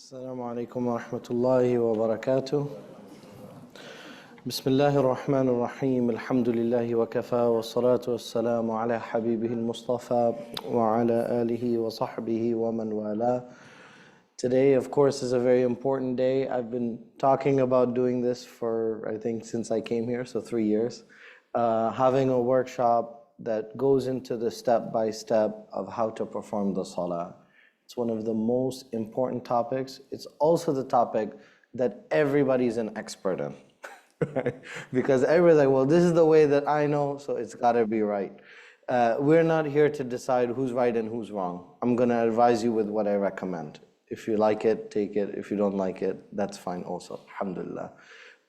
السلام عليكم ورحمة الله وبركاته. بسم الله الرحمن الرحيم. الحمد لله وكفى والصلاة والسلام على حبيبه المصطفى وعلى آله وصحبه ومن والاه. Today, of course, is a very important day. I've been talking about doing this for, I think, since I came here, so 3 years. Having a workshop that goes into the step-by-step of how to perform the salah. It's one of the most important topics. It's also the topic that everybody's an expert in. Because everybody's like, well, this is the way that I know, so it's got to be right. We're not here to decide who's right and who's wrong. I'm going to advise you with what I recommend. If you like it, take it. If you don't like it, that's fine also. Alhamdulillah.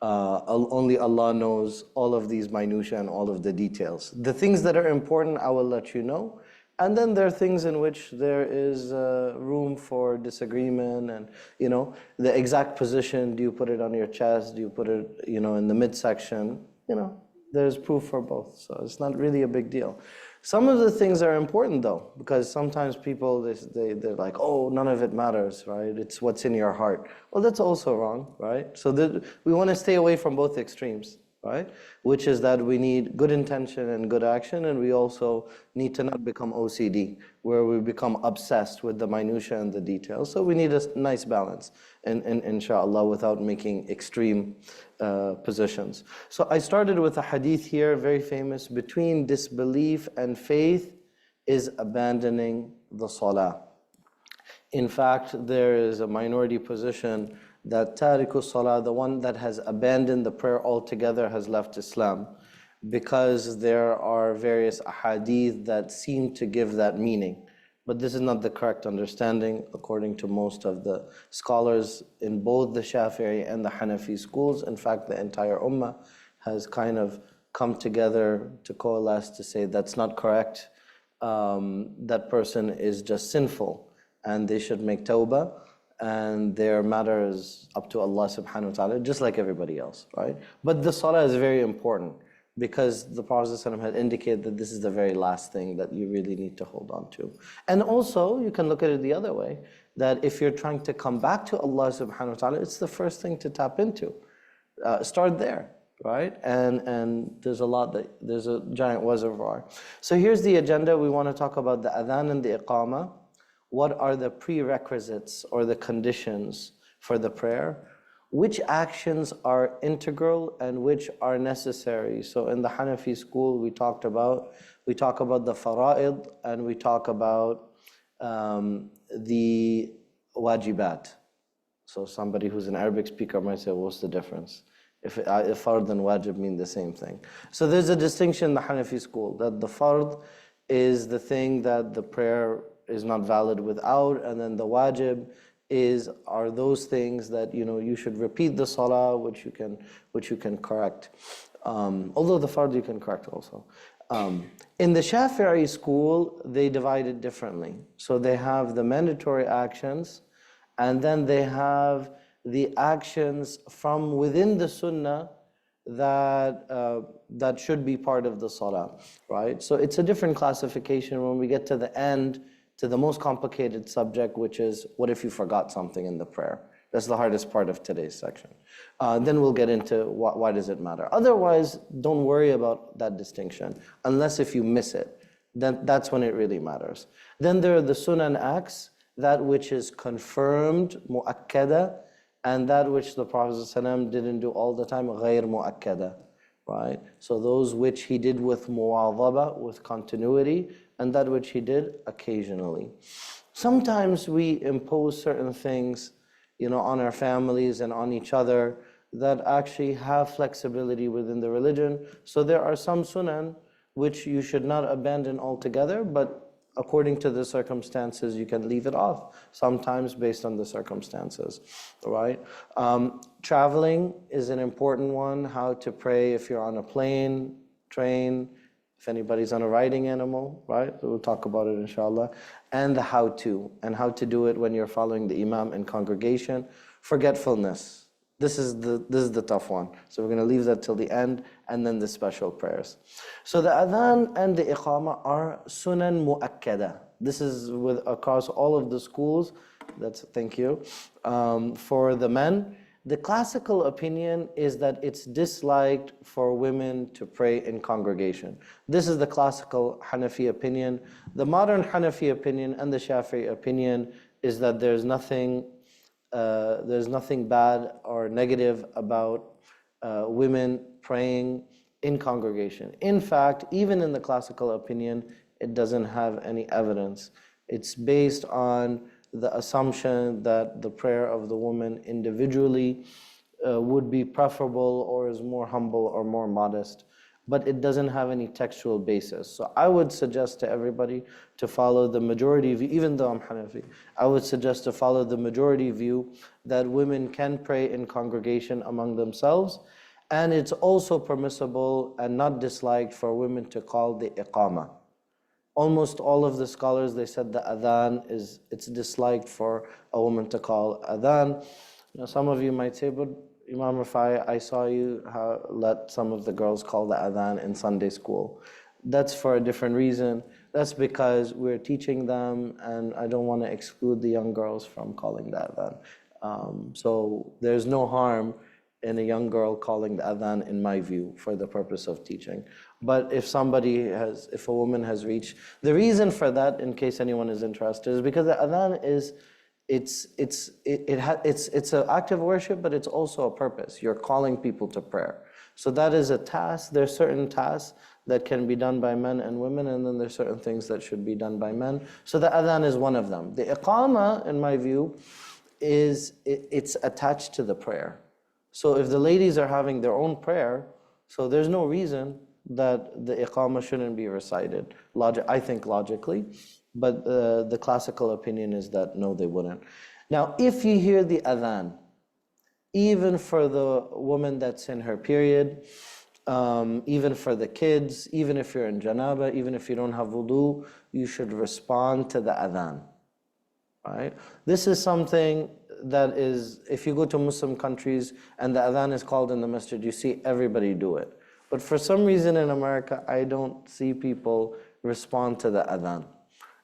Only Allah knows all of these minutiae and all of the details. The things that are important, I will let you know. And then there are things in which there is room for disagreement and, the exact position. Do you put it on your chest? Do you put it, in the midsection? There's proof for both. So it's not really a big deal. Some of the things are important though, because sometimes people, they're like, oh, none of it matters, right? It's what's in your heart. Well, that's also wrong, right? So we want to stay away from both extremes, right? Which is that we need good intention and good action, and we also need to not become OCD, where we become obsessed with the minutiae and the details. So we need a nice balance, and inshallah, without making extreme positions. So I started with a hadith here, very famous: between disbelief and faith is abandoning the salah. In fact, there is a minority position that tariku salah, the one that has abandoned the prayer altogether, has left Islam, because there are various ahadith that seem to give that meaning. But this is not the correct understanding according to most of the scholars in both the Shafi'i and the Hanafi schools. In fact, the entire ummah has kind of come together to coalesce to say that's not correct. That person is just sinful and they should make tawbah, and their matter is up to Allah subhanahu wa ta'ala, just like everybody else, right? But the salah is very important, because the Prophet ﷺ had indicated that this is the very last thing that you really need to hold on to. And also, you can look at it the other way, that if you're trying to come back to Allah subhanahu wa ta'ala, it's the first thing to tap into. Start there, right? And there's a giant reservoir. So here's the agenda. We want to talk about the adhan and the iqamah. What are the prerequisites or the conditions for the prayer? Which actions are integral and which are necessary? So in the Hanafi school, we talk about the fara'id, and we talk about the wajibat. So somebody who's an Arabic speaker might say, what's the difference? If fard and wajib mean the same thing. So there's a distinction in the Hanafi school, that the fard is the thing that the prayer is not valid without, and then the wajib are those things that you should repeat the salah, which you can correct. Although the fard you can correct also. In the Shafi'i school, they divide it differently. So they have the mandatory actions, and then they have the actions from within the sunnah that should be part of the salah, right? So it's a different classification when we get to the end, to the most complicated subject, which is, what if you forgot something in the prayer? That's the hardest part of today's section. Then we'll get into why does it matter. Otherwise, don't worry about that distinction, unless if you miss it, then that's when it really matters. Then there are the sunan acts, that which is confirmed, mu'akkada, and that which the Prophet ﷺ didn't do all the time, ghayr mu'akkada, right? So those which he did with muwadhaba, with continuity, and that which he did occasionally. Sometimes we impose certain things, on our families and on each other, that actually have flexibility within the religion. So there are some sunan which you should not abandon altogether, but according to the circumstances, you can leave it off, sometimes based on the circumstances, right? Traveling is an important one. How to pray if you're on a plane, train, if anybody's on a riding animal, right? We'll talk about it inshallah. And the how to do it when you're following the Imam in congregation. Forgetfulness. This is the tough one. So we're going to leave that till the end, and then the special prayers. So the adhan and the iqamah are sunan mu'akkada. This is across all of the schools. Thank you. For the men, the classical opinion is that it's disliked for women to pray in congregation. This is the classical Hanafi opinion. The modern Hanafi opinion and the Shafi'i opinion is that there's nothing bad or negative about women praying in congregation. In fact, even in the classical opinion, it doesn't have any evidence. It's based on the assumption that the prayer of the woman individually would be preferable or is more humble or more modest, but it doesn't have any textual basis. So I would suggest to everybody to follow the majority view, even though I'm Hanafi, I would suggest to follow the majority view that women can pray in congregation among themselves, and it's also permissible and not disliked for women to call the iqamah. Almost all of the scholars, they said the adhan it's disliked for a woman to call adhan. Now, some of you might say, but Imam Refai, I saw you let some of the girls call the adhan in Sunday school. That's for a different reason. That's because we're teaching them, and I don't want to exclude the young girls from calling the adhan. So there's no harm in a young girl calling the adhan, in my view, for the purpose of teaching. But if a woman has reached, the reason for that, in case anyone is interested, is because the adhan it's an act of worship, but it's also a purpose. You're calling people to prayer. So that is a task. There's certain tasks that can be done by men and women, and then there's certain things that should be done by men. So the adhan is one of them. The iqamah, in my view, it's attached to the prayer. So if the ladies are having their own prayer, so there's no reason that the iqamah shouldn't be recited. I think logically, but the classical opinion is that no, they wouldn't. Now, if you hear the adhan, even for the woman that's in her period, even for the kids, even if you're in janaba, even if you don't have wudu, you should respond to the adhan. Right? This is something that is, if you go to Muslim countries and the adhan is called in the masjid, you see everybody do it. But for some reason in America, I don't see people respond to the adhan.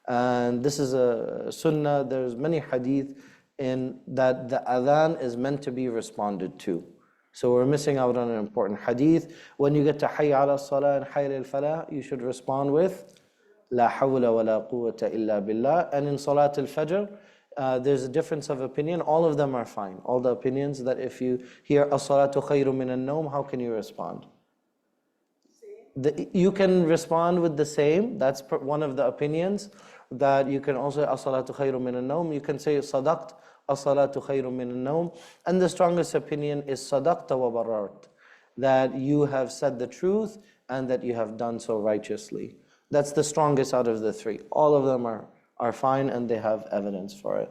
And this is a sunnah. There's many hadith in that the adhan is meant to be responded to. So we're missing out on an important hadith. When you get to hayya ala salah and hayya al falah, you should respond with la hawla wa la quwwata illa billah. And in salat al-fajr, there's a difference of opinion. All of them are fine. All the opinions that if you hear as-salatu khayru min an-nawm, how can you respond? You can respond with the same. That's one of the opinions. That you can also as-salatu khayru min an-nawm. You can say sadaqt, as-salatu khayru min an-nawm. And the strongest opinion is sadaqta wa barart, that you have said the truth and that you have done so righteously. That's the strongest out of the three. All of them are fine and they have evidence for it.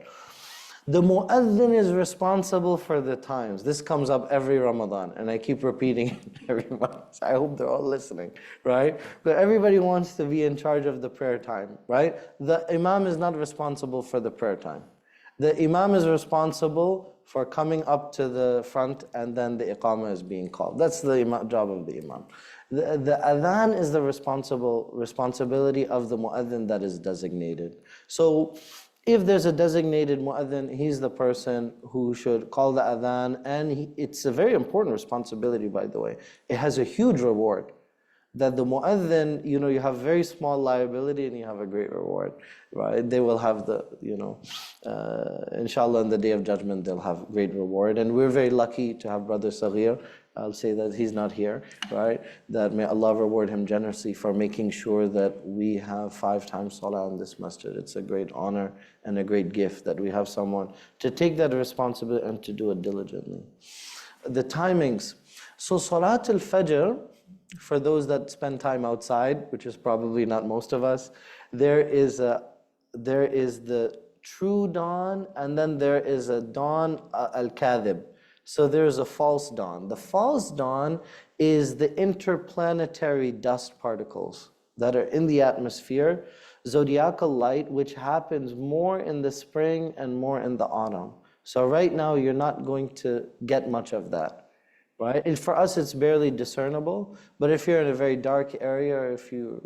The mu'adhin is responsible for the times. This comes up every Ramadan, and I keep repeating it every month. I hope they're all listening, right? But everybody wants to be in charge of the prayer time, right? The imam is not responsible for the prayer time. The imam is responsible for coming up to the front, and then the iqamah is being called. That's the job of the imam. The adhan is the responsibility of the mu'adhin that is designated. So if there's a designated mu'adhin, he's the person who should call the adhan, and it's a very important responsibility, by the way. It has a huge reward. That the mu'adhin, you have very small liability and you have a great reward, right? They will have inshallah, on the Day of Judgment, they'll have great reward. And we're very lucky to have Brother Saghir. I'll say that he's not here, right? That may Allah reward him generously for making sure that we have 5 times salah in this masjid. It's a great honor and a great gift that we have someone to take that responsibility and to do it diligently. The timings. So Salat al-Fajr, for those that spend time outside, which is probably not most of us, there is the true dawn, and then there is a dawn al-kadhib. So there is a false dawn. The false dawn is the interplanetary dust particles that are in the atmosphere, zodiacal light, which happens more in the spring and more in the autumn. So right now you're not going to get much of that. Right? And for us, it's barely discernible. But if you're in a very dark area, or if you're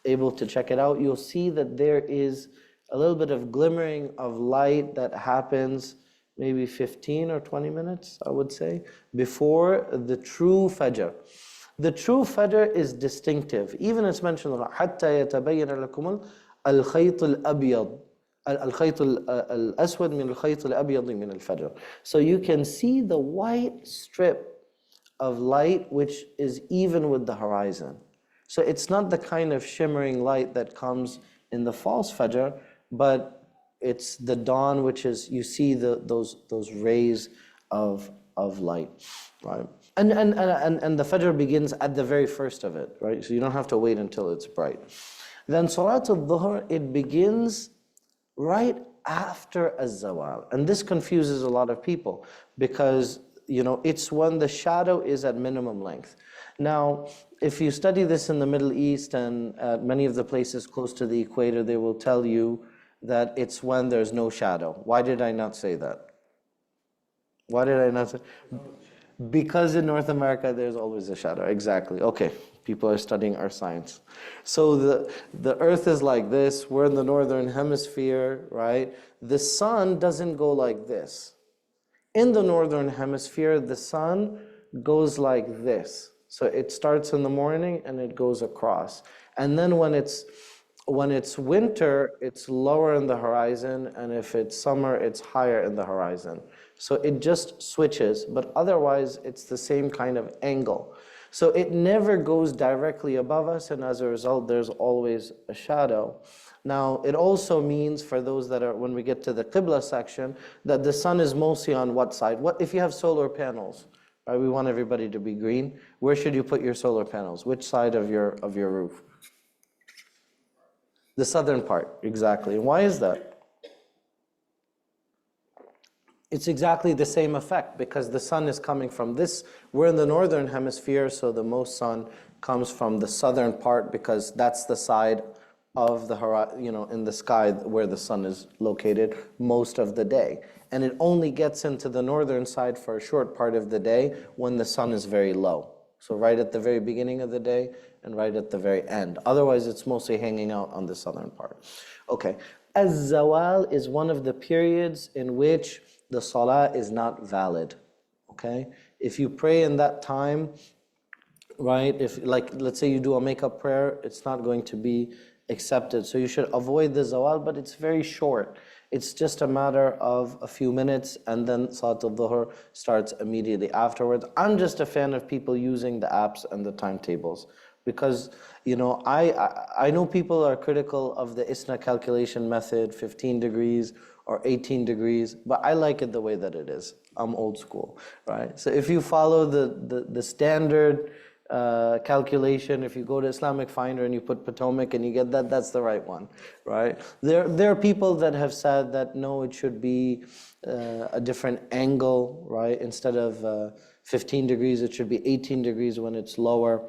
able to check it out, you'll see that there is a little bit of glimmering of light that happens maybe 15 or 20 minutes, I would say, before the true Fajr. The true Fajr is distinctive. Even it's mentioned, حَتَّى يَتَبَيَّنَ لَكُمُ الْخَيْطُ الْأَبْيَضُ الخيط الأسود من الخيط الأبيض من الفجر. So you can see the white strip of light which is even with the horizon. So it's not the kind of shimmering light that comes in the false Fajr, but it's the dawn which is, you see those rays of light, right? And the Fajr begins at the very first of it, right? So you don't have to wait until it's bright. Then Salatul Dhuhr, it begins right after Az-Zawal. And this confuses a lot of people because, it's when the shadow is at minimum length. Now, if you study this in the Middle East and at many of the places close to the equator, they will tell you that it's when there's no shadow. Why did I not say that? Why did I not say? Because in North America, there's always a shadow. Exactly. Okay. People are studying our science. So the earth is like this. We're in the northern hemisphere, right? The sun doesn't go like this. In the northern hemisphere, the sun goes like this. So it starts in the morning and it goes across. And then when it's winter, it's lower in the horizon, and if it's summer, it's higher in the horizon. So it just switches, but otherwise it's the same kind of angle. So it never goes directly above us, and as a result, there's always a shadow. Now, it also means, for those that are, when we get to the Qibla section, that the sun is mostly on what side? What if you have solar panels? Right, we want everybody to be green. Where should you put your solar panels? Which side of your roof? The southern part, exactly. And why is that? It's exactly the same effect because the sun is coming from this. We're in the northern hemisphere, so the most sun comes from the southern part because that's the side of the horizon, in the sky where the sun is located most of the day. And it only gets into the northern side for a short part of the day when the sun is very low. So right at the very beginning of the day and right at the very end. Otherwise, it's mostly hanging out on the southern part. Okay. Az-Zawal is one of the periods in which the salah is not valid. Okay? If you pray in that time, right, let's say you do a makeup prayer, it's not going to be accepted. So you should avoid the Zawal, but it's very short. It's just a matter of a few minutes, and then Salatul Dhuhr starts immediately afterwards. I'm just a fan of people using the apps and the timetables because, I know people are critical of the ISNA calculation method, 15 degrees or 18 degrees, but I like it the way that it is. I'm old school, right? So if you follow the standard calculation, if you go to Islamic Finder and you put Potomac and you get that, that's the right one, right? There are people that have said that no, it should be a different angle, right? Instead of 15 degrees, it should be 18 degrees when it's lower.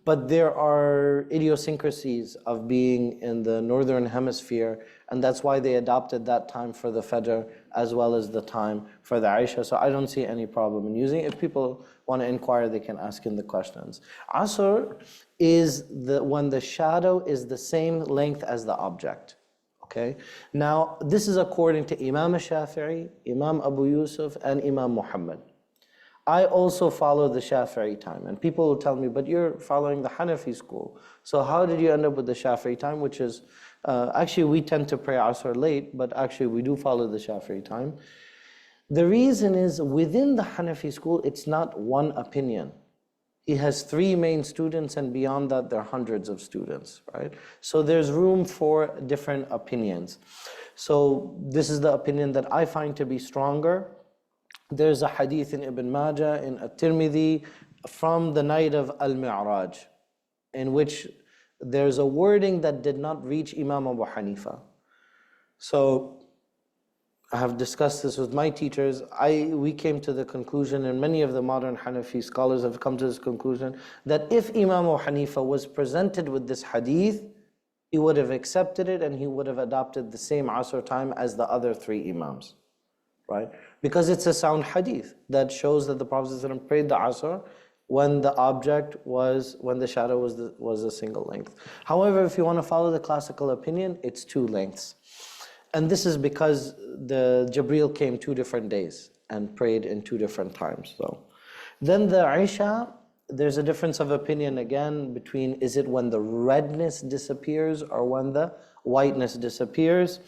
But there are idiosyncrasies of being in the northern hemisphere, and that's why they adopted that time for the Fajr as well as the time for the Isha. So I don't see any problem in using it. If people want to inquire, they can ask in the questions. Asr is when the shadow is the same length as the object. Okay? Now, this is according to Imam Shafi'i, Imam Abu Yusuf, and Imam Muhammad. I also follow the Shafi'i time, and people will tell me, but you're following the Hanafi school. So how did you end up with the Shafi'i time, which is, actually we tend to pray Asr late, but actually we do follow the Shafi'i time. The reason is, within the Hanafi school, it's not one opinion. He has 3 main students, and beyond that, there are hundreds of students, right? So there's room for different opinions. So this is the opinion that I find to be stronger. There's a hadith in Ibn Majah, in At-Tirmidhi, from the night of Al-Mi'raj, in which there's a wording that did not reach Imam Abu Hanifa. So I have discussed this with my teachers. We came to the conclusion, and many of the modern Hanafi scholars have come to this conclusion, that if Imam Abu Hanifa was presented with this hadith, he would have accepted it and he would have adopted the same Asr time as the other 3 Imams. Right? Because it's a sound hadith that shows that the Prophet ﷺ prayed the Asr when the object was, when the shadow was a single length. However, if you want to follow the classical opinion, it's 2 lengths. And this is because the Jibreel came 2 different days and prayed in 2 different times. So then the Isha, there's a difference of opinion again between, is it when the redness disappears or when the whiteness disappears?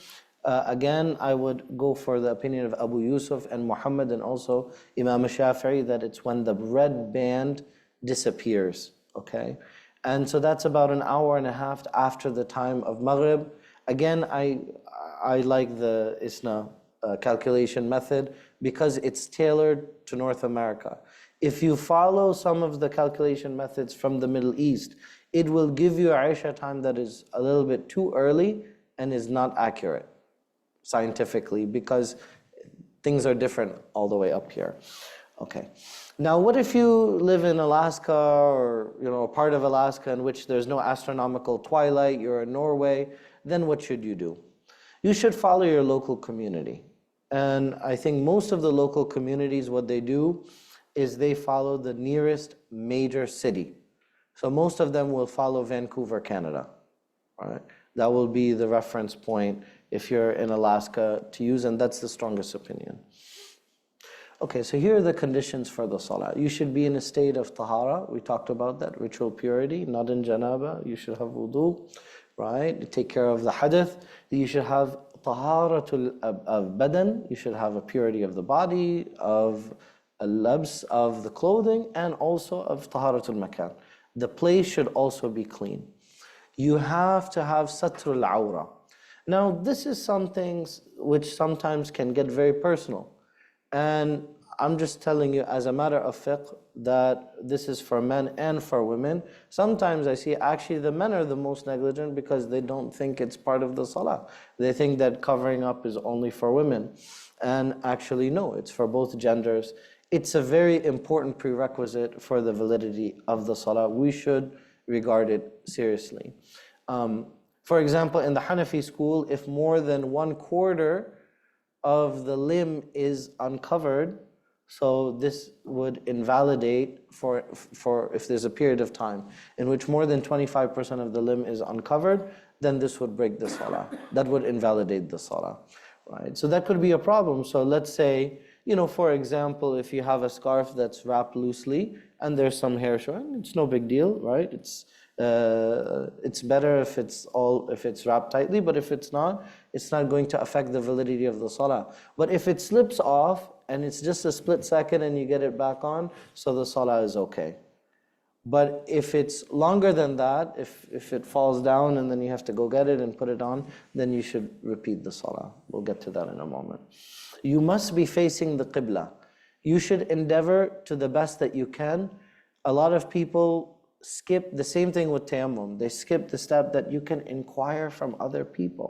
Again, I would go for the opinion of Abu Yusuf and Muhammad and also Imam Shafi'i that it's when the red band disappears, okay? And so that's about an hour and a half after the time of Maghrib. Again, I like the ISNA calculation method because it's tailored to North America. If you follow some of the calculation methods from the Middle East, it will give you a Isha time that is a little bit too early and is not accurate scientifically because things are different all the way up here. Okay. Now, what if you live in Alaska or a part of Alaska in which there's no astronomical twilight, you're in Norway, then what should you do? You should follow your local community. And I think most of the local communities, what they do is they follow the nearest major city. So most of them will follow Vancouver, Canada. All right? That will be the reference point if you're in Alaska to use, and that's the strongest opinion. Okay, so here are the conditions for the salah. You should be in a state of tahara. We talked about that, ritual purity, not in janaba. You should have wudu, right? You take care of the hadith. You should have taharatul badan. You should have a purity of the body, of al-labs, of the clothing, and also of taharatul makan. The place should also be clean. You have to have satrul awra. Now, this is something which sometimes can get very personal. And I'm just telling you as a matter of fiqh that this is for men and for women. Sometimes I see actually the men are the most negligent because they don't think it's part of the salah. They think that covering up is only for women. And actually, no, it's for both genders. It's a very important prerequisite for the validity of the salah. We should regard it seriously. For example, in the Hanafi school, if more than 1/4 of the limb is uncovered, so this would invalidate for if there's a period of time in which more than 25% of the limb is uncovered, then this would break the salah. That would invalidate the salah, right? So that could be a problem. So let's say, for example, if you have a scarf that's wrapped loosely and there's some hair showing, it's no big deal, right? It's better if it's wrapped tightly, but if it's not going to affect the validity of the salah. But if it slips off and it's just a split second and you get it back on, so the salah is okay. But if it's longer than that, if it falls down and then you have to go get it and put it on, then you should repeat the salah. We'll get to that in a moment. You must be facing the qibla. You should endeavor to the best that you can. A lot of people skip the same thing with tayammum. They skip the step that you can inquire from other people.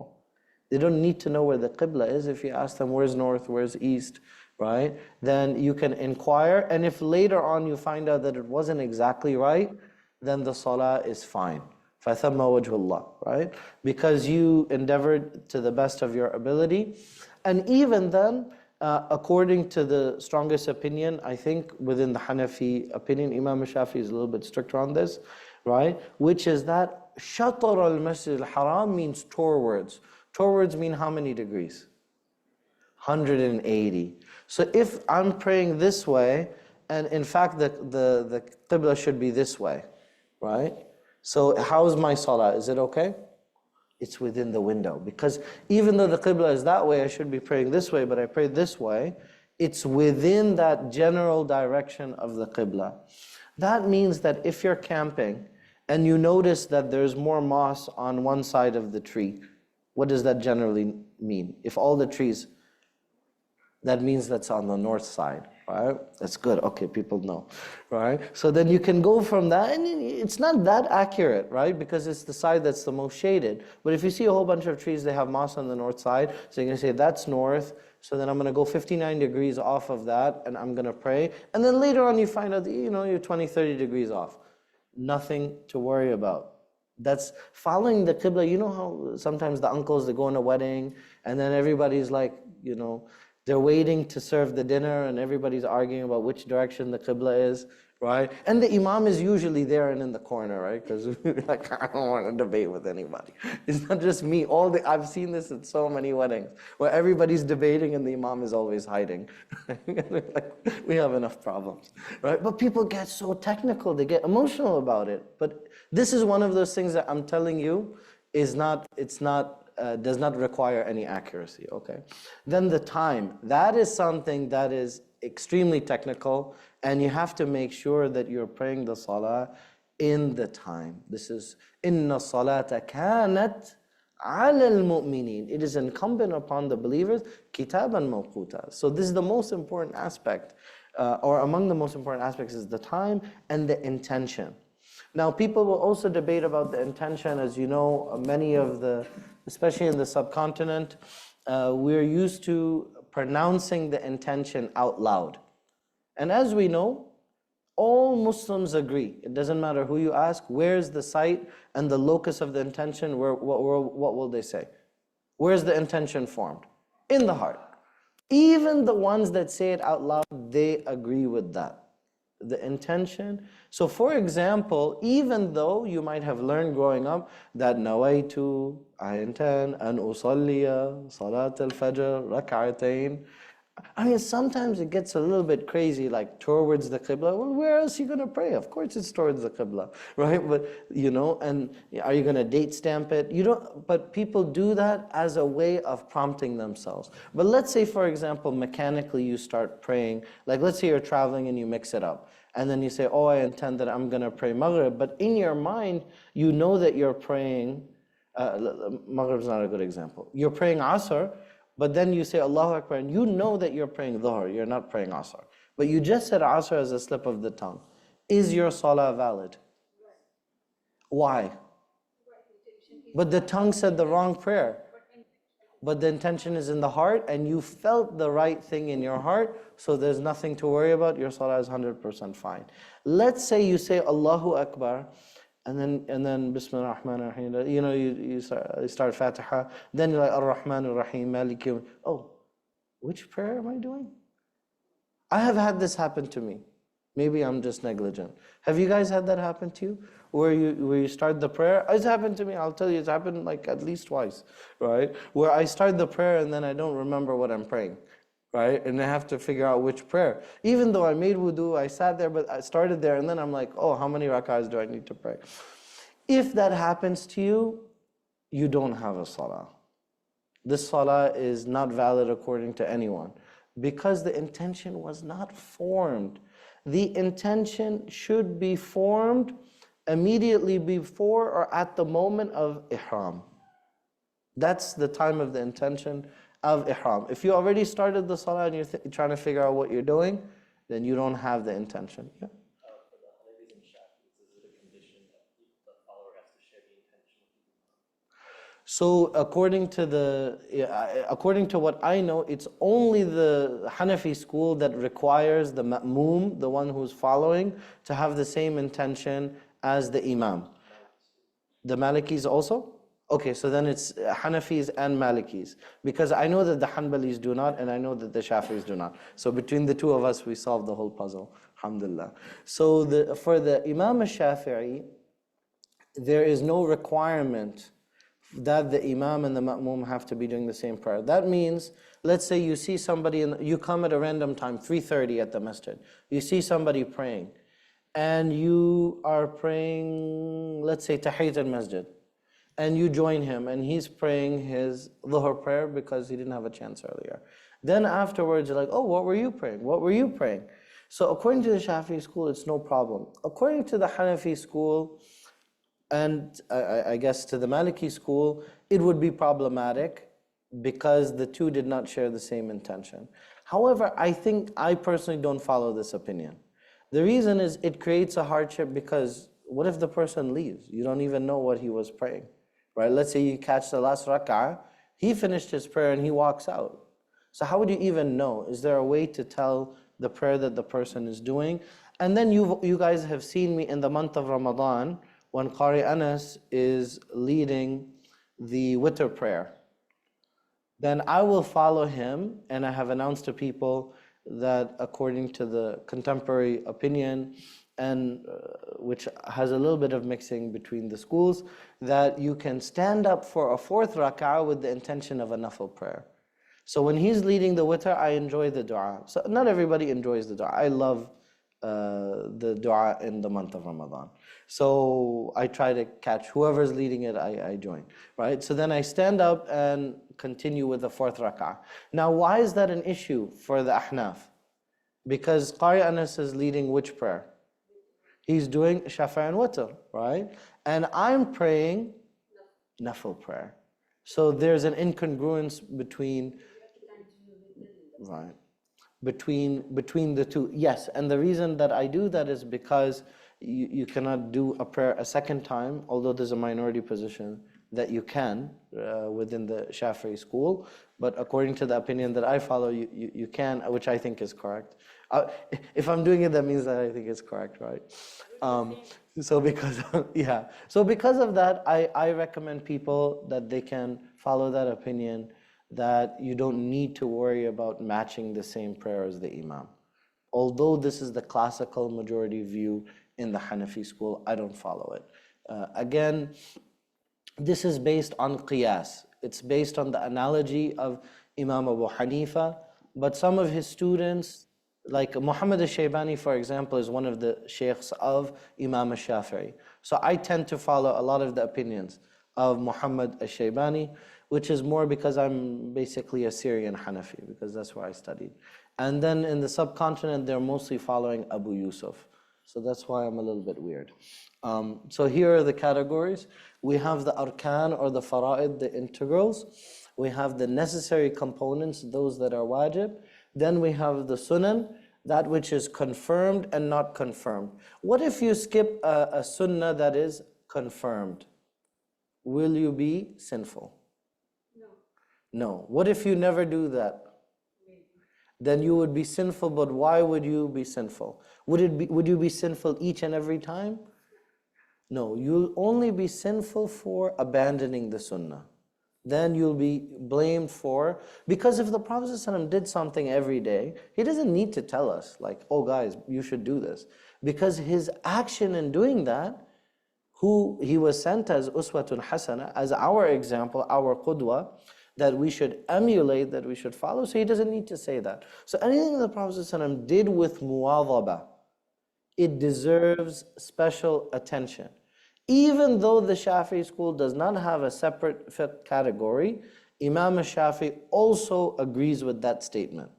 They don't need to know where the qibla is. If you ask them where's north, where's east, right? Then you can inquire. And if later on you find out that it wasn't exactly right, then the salah is fine. فَثَمَّ وَجْهُ اللَّهِ, right? Because you endeavored to the best of your ability. And even then, according to the strongest opinion, I think within the Hanafi opinion, Imam Shafi'i is a little bit stricter on this, right? Which is that Shatar al-Masjid al-Haram means towards. Towards mean how many degrees? 180. So if I'm praying this way, and in fact the qibla should be this way, right? So how's my salah? Is it okay? It's within the window. Because even though the qibla is that way, I should be praying this way, but I pray this way, it's within that general direction of the qibla. That means that if you're camping and you notice that there's more moss on one side of the tree, what does that generally mean? If all the trees, that means that's on the north side, right? That's good. Okay, people know, right? So then you can go from that, and it's not that accurate, right? Because it's the side that's the most shaded. But if you see a whole bunch of trees, they have moss on the north side, so you're going to say, that's north. So then I'm going to go 59 degrees off of that, and I'm going to pray. And then later on you find out that, you're 20, 30 degrees off. Nothing to worry about. That's following the qibla. You know how sometimes the uncles, they go on a wedding, and then everybody's like, they're waiting to serve the dinner and everybody's arguing about which direction the qibla is, right? And the Imam is usually there and in the corner, right? Because like, I don't want to debate with anybody. It's not just me. I've seen this at so many weddings where everybody's debating and the Imam is always hiding. Like, we have enough problems, right? But people get so technical, they get emotional about it. But this is one of those things that I'm telling you does not require any accuracy, okay? Then the time, that is something that is extremely technical, and you have to make sure that you're praying the salah in the time. This is, inna salata kanat ala al-mu'minin. It is incumbent upon the believers, kitaban mawquta. So this is the most important aspect, or among the most important aspects is the time and the intention. Now, people will also debate about the intention. As you know, many of especially in the subcontinent, we're used to pronouncing the intention out loud. And as we know, all Muslims agree. It doesn't matter who you ask, where's the site and the locus of the intention, what will they say? Where's the intention formed? In the heart. Even the ones that say it out loud, they agree with that. The intention. So for example, even though you might have learned growing up that nawaitu, I intend, an usalliya, salat al-fajr, rak'atayn. I mean, sometimes it gets a little bit crazy, like towards the qibla. Well, where else are you going to pray? Of course it's towards the qibla, right? But, and are you going to date stamp it? You don't, but people do that as a way of prompting themselves. But let's say, for example, mechanically you start praying, like let's say you're traveling and you mix it up. And then you say, oh, I intend that I'm going to pray Maghrib. But in your mind, you know that you're praying, Maghrib is not a good example. You're praying Asr, but then you say Allahu Akbar, and you know that you're praying Dhuhr, you're not praying Asr. But you just said Asr as a slip of the tongue. Is your salah valid? Why? But the tongue said the wrong prayer. But the intention is in the heart, and you felt the right thing in your heart, so there's nothing to worry about, your salah is 100% fine. Let's say you say Allahu Akbar, and then Bismillah ar-Rahman ar-Rahim, you start Fatiha, then you're like Ar-Rahman ar-Rahim, Malik yawm. Oh, which prayer am I doing? I have had this happen to me. Maybe I'm just negligent. Have you guys had that happen to you? Where you start the prayer? It's happened to me, I'll tell you, it's happened like at least twice, right? Where I start the prayer and then I don't remember what I'm praying, right? And I have to figure out which prayer. Even though I made wudu, I sat there, but I started there and then I'm like, oh, how many rak'ahs do I need to pray? If that happens to you, you don't have a salah. This salah is not valid according to anyone because the intention was not formed. The intention should be formed immediately before or at the moment of ihram. That's the time of the intention of ihram. If you already started the salah and you're trying to figure out what you're doing, then you don't have the intention. Yeah? So according to what I know, it's only the Hanafi school that requires the ma'moom, the one who's following, to have the same intention as the imam. The Malikis also? Okay, so then it's Hanafis and Malikis. Because I know that the Hanbalis do not, and I know that the Shafi'is do not. So between the two of us, we solved the whole puzzle. Alhamdulillah. So for the Imam al-Shafi'i, there is no requirement that the Imam and the Ma'mum have to be doing the same prayer. That means, let's say you see somebody, you come at a random time, 3:30 at the masjid. You see somebody praying, and you are praying, let's say, Tahiyyat al-Masjid, and you join him, and he's praying his Dhuhr prayer because he didn't have a chance earlier. Then afterwards, you're like, oh, what were you praying? What were you praying? So according to the Shafi'i school, it's no problem. According to the Hanafi school, and I guess to the Maliki school, it would be problematic because the two did not share the same intention. However, I personally don't follow this opinion. The reason is it creates a hardship because what if the person leaves? You don't even know what he was praying, right? Let's say you catch the last rak'ah, he finished his prayer and he walks out. So how would you even know? Is there a way to tell the prayer that the person is doing? And then you guys have seen me in the month of Ramadan when Qari Anas is leading the witr prayer. Then I will follow him, and I have announced to people that according to the contemporary opinion, and which has a little bit of mixing between the schools, that you can stand up for a fourth rak'ah with the intention of a nafil prayer. So when he's leading the witr, I enjoy the dua. So not everybody enjoys the dua. I love the dua in the month of Ramadan. So I try to catch whoever's leading it, I join, right? So then I stand up and continue with the fourth rak'ah. Now, why is that an issue for the Ahnaf? Because Qari Anas is leading which prayer? He's doing Shafa and Witr, right? And I'm praying Nafil prayer. So there's an incongruence between, right, between the two. Yes, and the reason that I do that is because you cannot do a prayer a second time, although there's a minority position that you can within the Shafi'i school. But according to the opinion that I follow, you can, which I think is correct. If I'm doing it, that means that I think it's correct, right? So because of that, I recommend people that they can follow that opinion, that you don't need to worry about matching the same prayer as the Imam. Although this is the classical majority view in the Hanafi school, I don't follow it. Again, this is based on qiyas. It's based on the analogy of Imam Abu Hanifa, but some of his students, like Muhammad al-Shaybani, for example, is one of the sheikhs of Imam al-Shafi'i. So I tend to follow a lot of the opinions of Muhammad al-Shaybani, which is more because I'm basically a Syrian Hanafi, because that's where I studied. And then in the subcontinent, they're mostly following Abu Yusuf. So that's why I'm a little bit weird. So here are the categories. We have the arkan or the fara'id, the integrals. We have the necessary components, those that are wajib. Then we have the sunan, that which is confirmed and not confirmed. What if you skip a sunnah that is confirmed? Will you be sinful? No. What if you never do that? Then you would be sinful, but why would you be sinful? Would you be sinful each and every time? No, you'll only be sinful for abandoning the sunnah. Then you'll be blamed for, because if the Prophet ﷺ did something every day, he doesn't need to tell us, like, oh guys, you should do this. Because his action in doing that, who he was sent as uswatun hasana, as our example, our qudwa, that we should emulate, that we should follow, so he doesn't need to say that. So anything that the Prophet ﷺ did with muwadhaba, it deserves special attention. Even though the Shafi'i school does not have a separate fiqh category, Imam al-Shafi'i also agrees with that statement,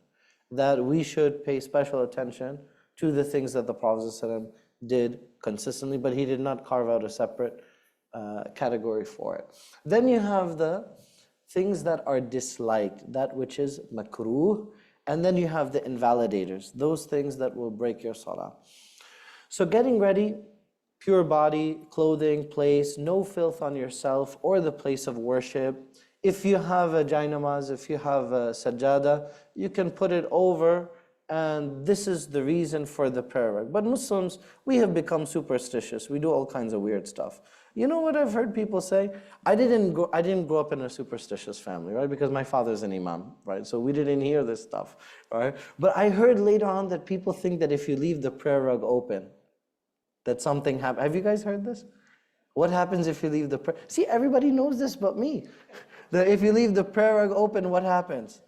that we should pay special attention to the things that the Prophet ﷺ did consistently, but he did not carve out a separate category for it. Then you have the things that are disliked, that which is makruh, and then you have the invalidators, those things that will break your salah. So getting ready, pure body, clothing, place, no filth on yourself or the place of worship. If you have a jainamaz, if you have a sajjada, you can put it over, and this is the reason for the prayer. But Muslims, we have become superstitious. We do all kinds of weird stuff. You know what I've heard people say? I didn't grow up in a superstitious family, right? Because my father's an imam, right? So we didn't hear this stuff, right? But I heard later on that people think that if you leave the prayer rug open, that something happens. Have you guys heard this? What happens if you leave the prayer? See, everybody knows this but me. That if you leave the prayer rug open, what happens?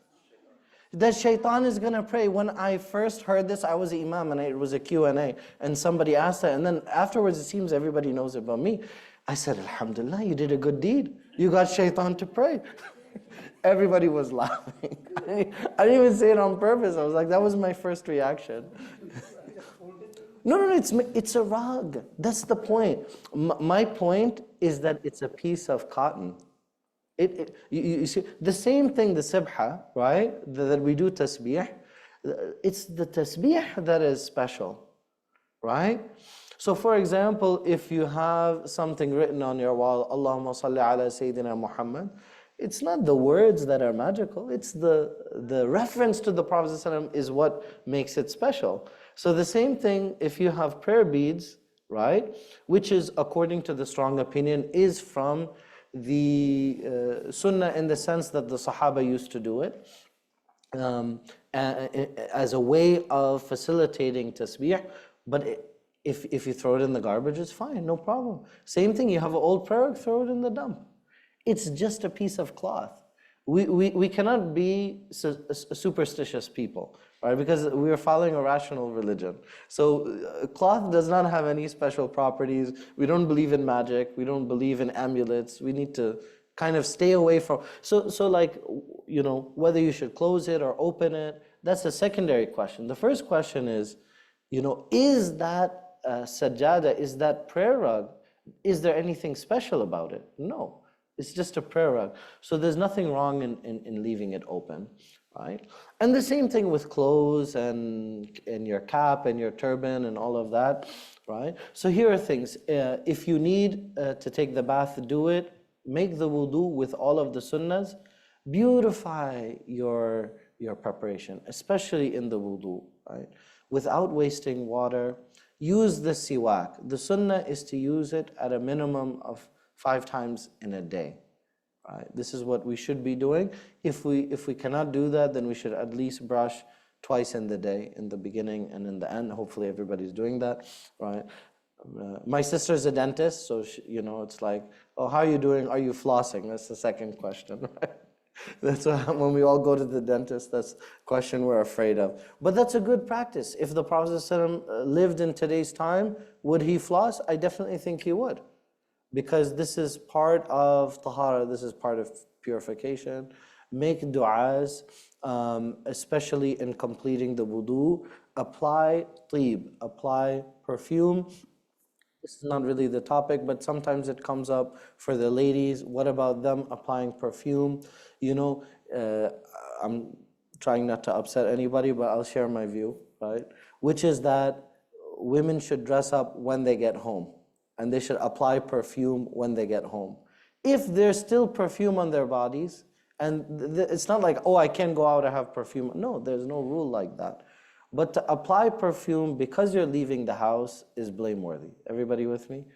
That shaitan is going to pray. When I first heard this, I was an imam and it was a Q&A, and somebody asked that, and then afterwards it seems everybody knows it but me. I said, Alhamdulillah, you did a good deed. You got shaitan to pray. Everybody was laughing. I didn't even say it on purpose. I was like, that was my first reaction. No, it's a rug. That's the point. My point is that it's a piece of cotton. You see, the same thing, the sibha, right? That we do tasbih. It's the tasbih that is special, right? So for example, if you have something written on your wall, Allahumma salli ala Sayyidina Muhammad, it's not the words that are magical, it's the reference to the Prophet ﷺ is what makes it special. So the same thing, if you have prayer beads, right, which is, according to the strong opinion, is from the sunnah in the sense that the Sahaba used to do it, as a way of facilitating tasbih, but If you throw it in the garbage, it's fine, no problem. Same thing, you have an old prayer rug, throw it in the dump. It's just a piece of cloth. We cannot be superstitious people, right? Because we are following a rational religion. So cloth does not have any special properties. We don't believe in magic. We don't believe in amulets. We need to kind of stay away from. So like, you know, whether you should close it or open it, that's a secondary question. The first question is, you know, is that sajjada, is that prayer rug, is there anything special about it? No. It's just a prayer rug. So there's nothing wrong in leaving it open, right? And the same thing with clothes and your cap and your turban and all of that, right? So here are things. If you need to take the bath, do it. Make the wudu with all of the sunnahs. Beautify your preparation, especially in the wudu, right? Without wasting water. Use the siwak. The sunnah is to use it at a minimum of 5 times in a day, right? This is what we should be doing. If we cannot do that, then we should at least brush twice in the day, in the beginning and in the end. Hopefully everybody's doing that, right? My sister's a dentist, so she, you know, it's like, oh, how are you doing? Are you flossing? That's the second question, right? That's when we all go to the dentist, that's a question we're afraid of. But that's a good practice. If the Prophet ﷺ lived in today's time, would he floss? I definitely think he would. Because this is part of tahara, this is part of purification. Make du'as, especially in completing the wudu. Apply tib, apply perfume. This is not really the topic, but sometimes it comes up for the ladies. What about them applying perfume? You know, I'm trying not to upset anybody, but I'll share my view, right? Which is that women should dress up when they get home. And they should apply perfume when they get home. If there's still perfume on their bodies, and it's not like, oh, I can't go out, I have perfume. No, there's no rule like that. But to apply perfume because you're leaving the house is blameworthy. Everybody with me?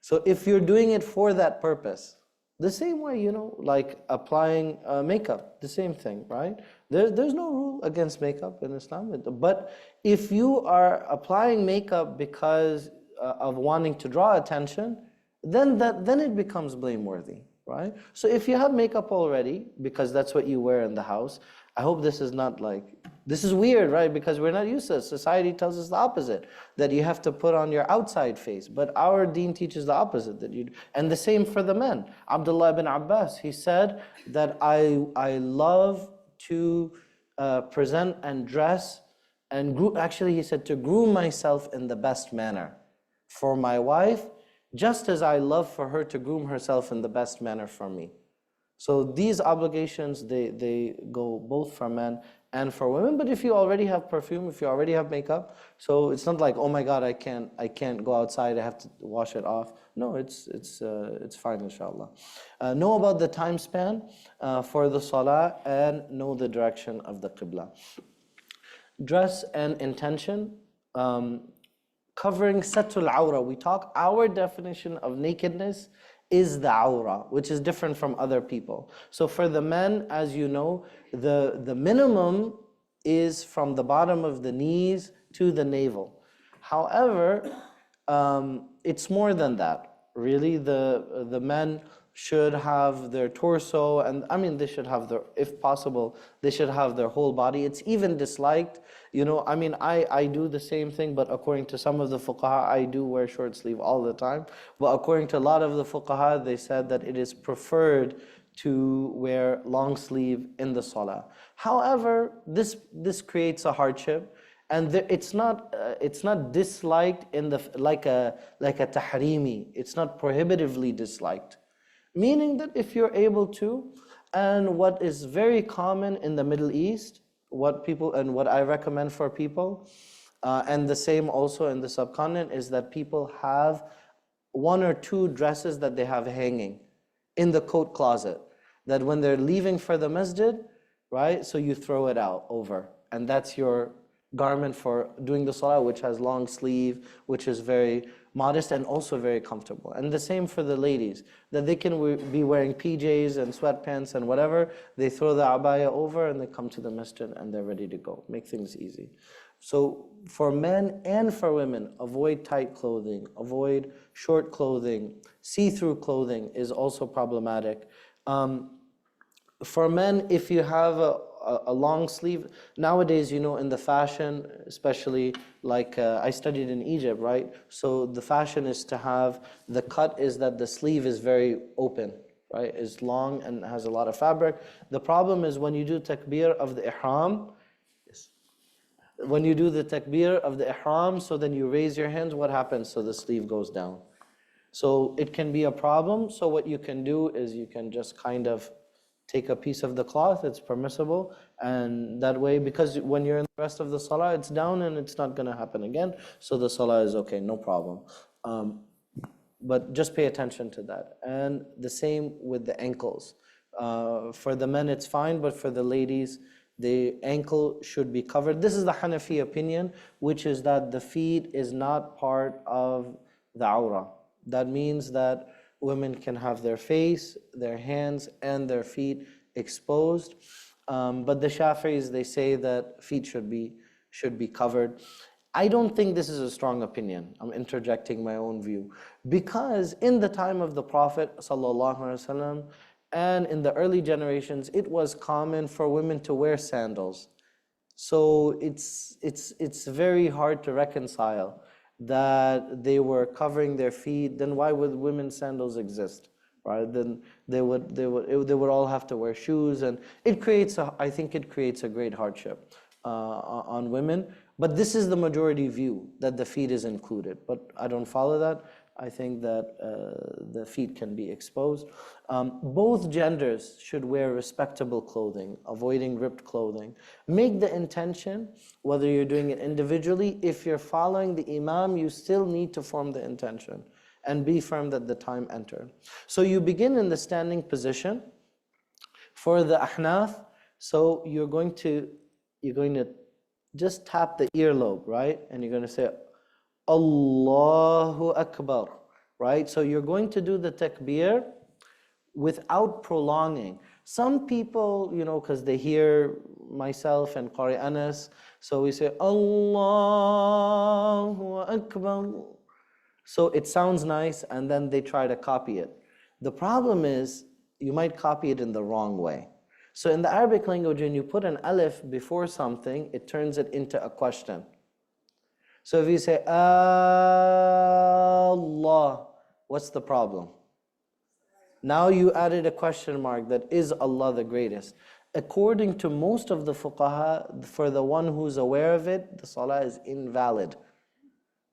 So if you're doing it for that purpose, the same way, you know, like applying makeup, the same thing, right? There's no rule against makeup in Islam. But if you are applying makeup because of wanting to draw attention, then it becomes blameworthy, right? So if you have makeup already, because that's what you wear in the house, I hope this is not like, this is weird, right? Because we're not used to it. Society tells us the opposite, that you have to put on your outside face. But our deen teaches the opposite, that you, and the same for the men. Abdullah ibn Abbas, he said that I love to present and dress, and actually he said to groom myself in the best manner for my wife, just as I love for her to groom herself in the best manner for me. So these obligations, they go both for men and for women. But if you already have perfume, if you already have makeup, so it's not like, oh my God, I can't go outside, I have to wash it off. No, it's fine, inshallah. Know about the time span for the salah, and know the direction of the qibla. Dress and intention. Covering satul awra. We talk, our definition of nakedness is the awra, which is different from other people. So for the men, as you know, the minimum is from the bottom of the knees to the navel. However, it's more than that. Really, the men should have their torso, and I mean, they should have their, if possible, they should have their whole body. It's even disliked, you know, I mean, I do the same thing, but according to some of the fuqaha, I do wear short sleeve all the time. But according to a lot of the fuqaha, they said that it is preferred to wear long sleeve in the salah. However, this creates a hardship, and it's not disliked in the like a tahrimi. It's not prohibitively disliked. Meaning that if you're able to, and what is very common in the Middle East, what I recommend for people, and the same also in the subcontinent, is that people have 1 or 2 dresses that they have hanging in the coat closet, that when they're leaving for the masjid, right, so you throw it out over, and that's your garment for doing the salah, which has long sleeve, which is very modest and also very comfortable. And the same for the ladies, that they can be wearing PJs and sweatpants and whatever, they throw the abaya over and they come to the masjid and they're ready to go. Make things easy. So for men and for women, avoid tight clothing, avoid short clothing. See-through clothing is also problematic. For men, if you have a long sleeve, nowadays, you know, in the fashion, especially like I studied in Egypt, right? So the fashion is to have, the cut is that the sleeve is very open, right? It's long and has a lot of fabric. The problem is when you do takbir of the ihram, when you do the takbir of the ihram, so then you raise your hands, what happens? So the sleeve goes down. So it can be a problem. So what you can do is you can just kind of take a piece of the cloth, it's permissible, and that way, because when you're in the rest of the salah, it's down and it's not going to happen again, so the salah is okay, no problem. But just pay attention to that. And the same with the ankles. For the men, it's fine, but for the ladies, the ankle should be covered. This is the Hanafi opinion, which is that the feet is not part of the awrah. That means that women can have their face, their hands, and their feet exposed. But the Shafi'is, they say that feet should be covered. I don't think this is a strong opinion. I'm interjecting my own view. Because in the time of the Prophet ﷺ, and in the early generations, it was common for women to wear sandals. So it's very hard to reconcile that they were covering their feet. Then why would women's sandals exist, right? Then they would all have to wear shoes, and I think it creates a great hardship on women. But this is the majority view, that the feet is included. But I don't follow that. I think that the feet can be exposed. Both genders should wear respectable clothing, avoiding ripped clothing. Make the intention, whether you're doing it individually. If you're following the Imam, you still need to form the intention and be firm that the time entered. So you begin in the standing position. For the Ahnaf, so you're going to just tap the earlobe, right? And you're going to say, Allahu Akbar, right? So you're going to do the takbir without prolonging. Some people, you know, because they hear myself and Qari Anas, so we say, Allahu Akbar. So it sounds nice, and then they try to copy it. The problem is, you might copy it in the wrong way. So in the Arabic language, when you put an alif before something, it turns it into a question. So if you say, Allah, what's the problem? Now you added a question mark, that is Allah the greatest. According to most of the fuqaha, for the one who's aware of it, the salah is invalid.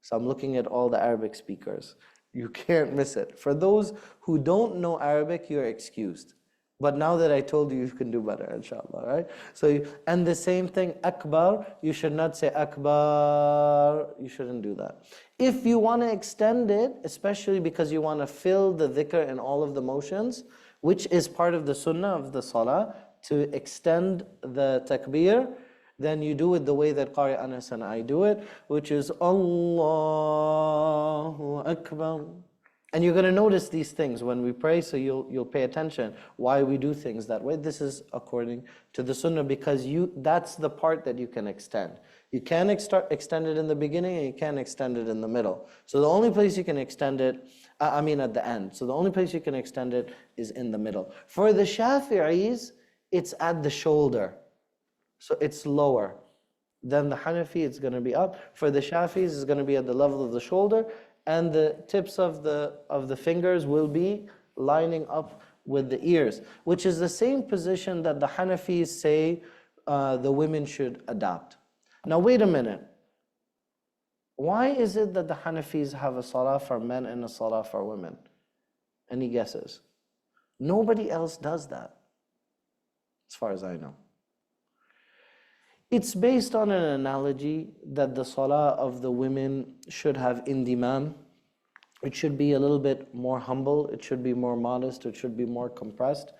So I'm looking at all the Arabic speakers. You can't miss it. For those who don't know Arabic, you're excused. But now that I told you, you can do better, inshallah, right? So, and the same thing, Akbar, you should not say Akbar, you shouldn't do that. If you want to extend it, especially because you want to fill the dhikr in all of the motions, which is part of the sunnah of the salah, to extend the takbir, then you do it the way that Qari Anas and I do it, which is Allahu Akbar. And you're going to notice these things when we pray, so you'll pay attention why we do things that way. This is according to the sunnah, because that's the part that you can extend. You can extend it in the beginning, and you can extend it in the middle. So the only place you can extend it, at the end. So the only place you can extend it is in the middle. For the Shafi'is, it's at the shoulder. So it's lower. Then the Hanafi, it's going to be up. For the Shafi'is, it's going to be at the level of the shoulder. And the tips of the fingers will be lining up with the ears, which is the same position that the Hanafis say the women should adopt. Now wait a minute. Why is it that the Hanafis have a salah for men and a salah for women? Any guesses? Nobody else does that, as far as I know. It's based on an analogy that the salah of the women should have indimam. It should be a little bit more humble, it should be more modest, it should be more compressed.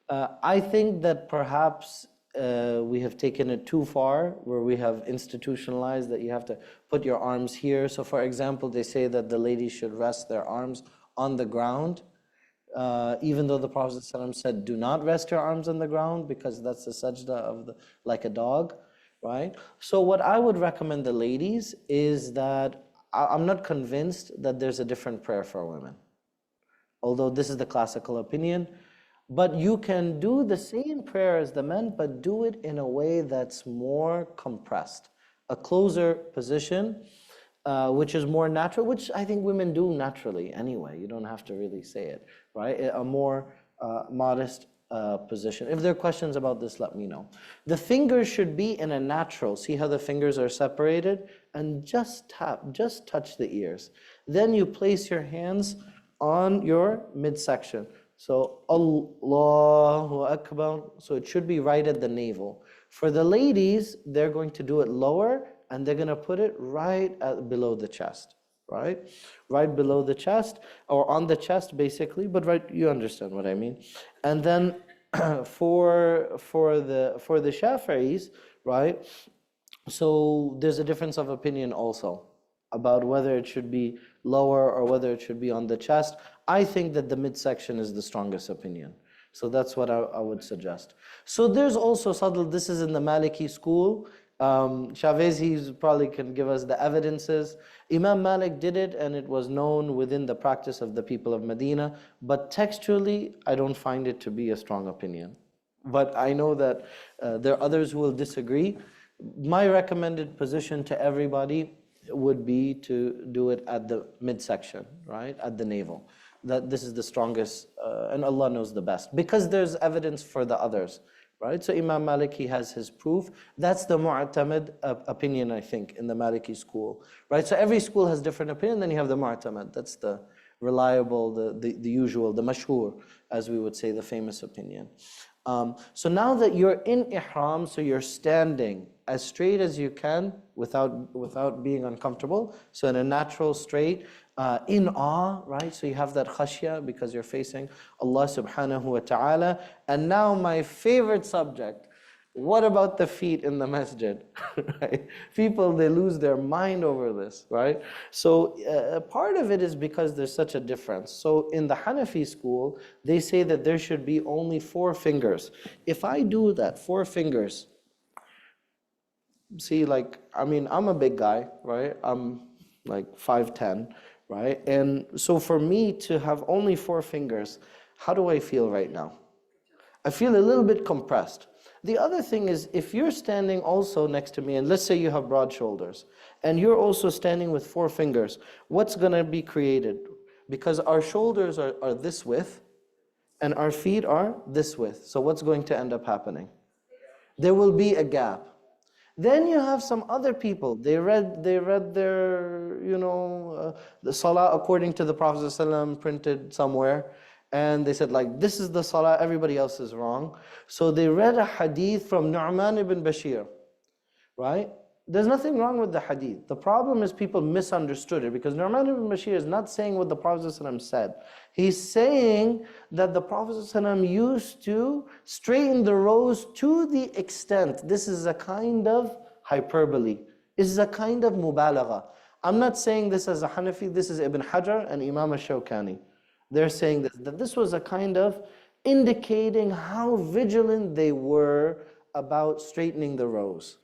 I think that perhaps we have taken it too far, where we have institutionalized that you have to put your arms here. So for example, they say that the ladies should rest their arms on the ground, even though the Prophet ﷺ said, do not rest your arms on the ground, because that's the sajda of like a dog, right? So what I would recommend the ladies is that, I'm not convinced that there's a different prayer for women, although this is the classical opinion. But you can do the same prayer as the men, but do it in a way that's more compressed, a closer position, which is more natural, which I think women do naturally anyway. You don't have to really say it, right? A more modest position. If there are questions about this, let me know. The fingers should be in a natural, see how the fingers are separated? And just tap, just touch the ears. Then you place your hands on your midsection. So, Allahu Akbar. So it should be right at the navel. For the ladies, they're going to do it lower, and they're going to put it right below the chest, right? Right below the chest, or on the chest basically, but right, you understand what I mean. And then for the Shafi'is, right? So there's a difference of opinion also about whether it should be lower or whether it should be on the chest. I think that the midsection is the strongest opinion. So that's what I would suggest. So there's also subtle, this is in the Maliki school. Chavez, he probably can give us the evidences. Imam Malik did it, and it was known within the practice of the people of Medina. But textually, I don't find it to be a strong opinion. But I know that there are others who will disagree. My recommended position to everybody would be to do it at the midsection, right? At the navel. That this is the strongest, and Allah knows the best. Because there's evidence for the others, right? So Imam Malik, he has his proof. That's the mu'tamad opinion, I think, in the Maliki school, right? So every school has different opinion, then you have the mu'tamad. That's the reliable, the usual, the mashhur, as we would say, the famous opinion. So now that you're in ihram, so you're standing as straight as you can without being uncomfortable. So in a natural straight, in awe, right? So you have that khashya because you're facing Allah subhanahu wa ta'ala. And now my favorite subject, what about the feet in the masjid? Right? People, they lose their mind over this, right? So part of it is because there's such a difference. So in the Hanafi school, they say that there should be only 4 fingers. If I do that, 4 fingers, see, like, I mean, I'm a big guy, right? I'm like 5'10", right? And so for me to have only 4 fingers, how do I feel right now? I feel a little bit compressed. The other thing is, if you're standing also next to me, and let's say you have broad shoulders, and you're also standing with 4 fingers, what's going to be created? Because our shoulders are this width, and our feet are this width. So what's going to end up happening? There will be a gap. Then you have some other people, they read their, the salah according to the Prophet ﷺ printed somewhere, and they said, like, this is the salah, everybody else is wrong. So they read a hadith from Nu'man ibn Bashir, right? There's nothing wrong with the hadith. The problem is people misunderstood it, because Nu'man ibn Bashir is not saying what the Prophet ﷺ said. He's saying that the Prophet ﷺ used to straighten the rows to the extent. This is a kind of hyperbole. This is a kind of mubalagha. I'm not saying this as a Hanafi, this is Ibn Hajar and Imam al-Shawkani. They're saying this, that this was a kind of indicating how vigilant they were about straightening the rows,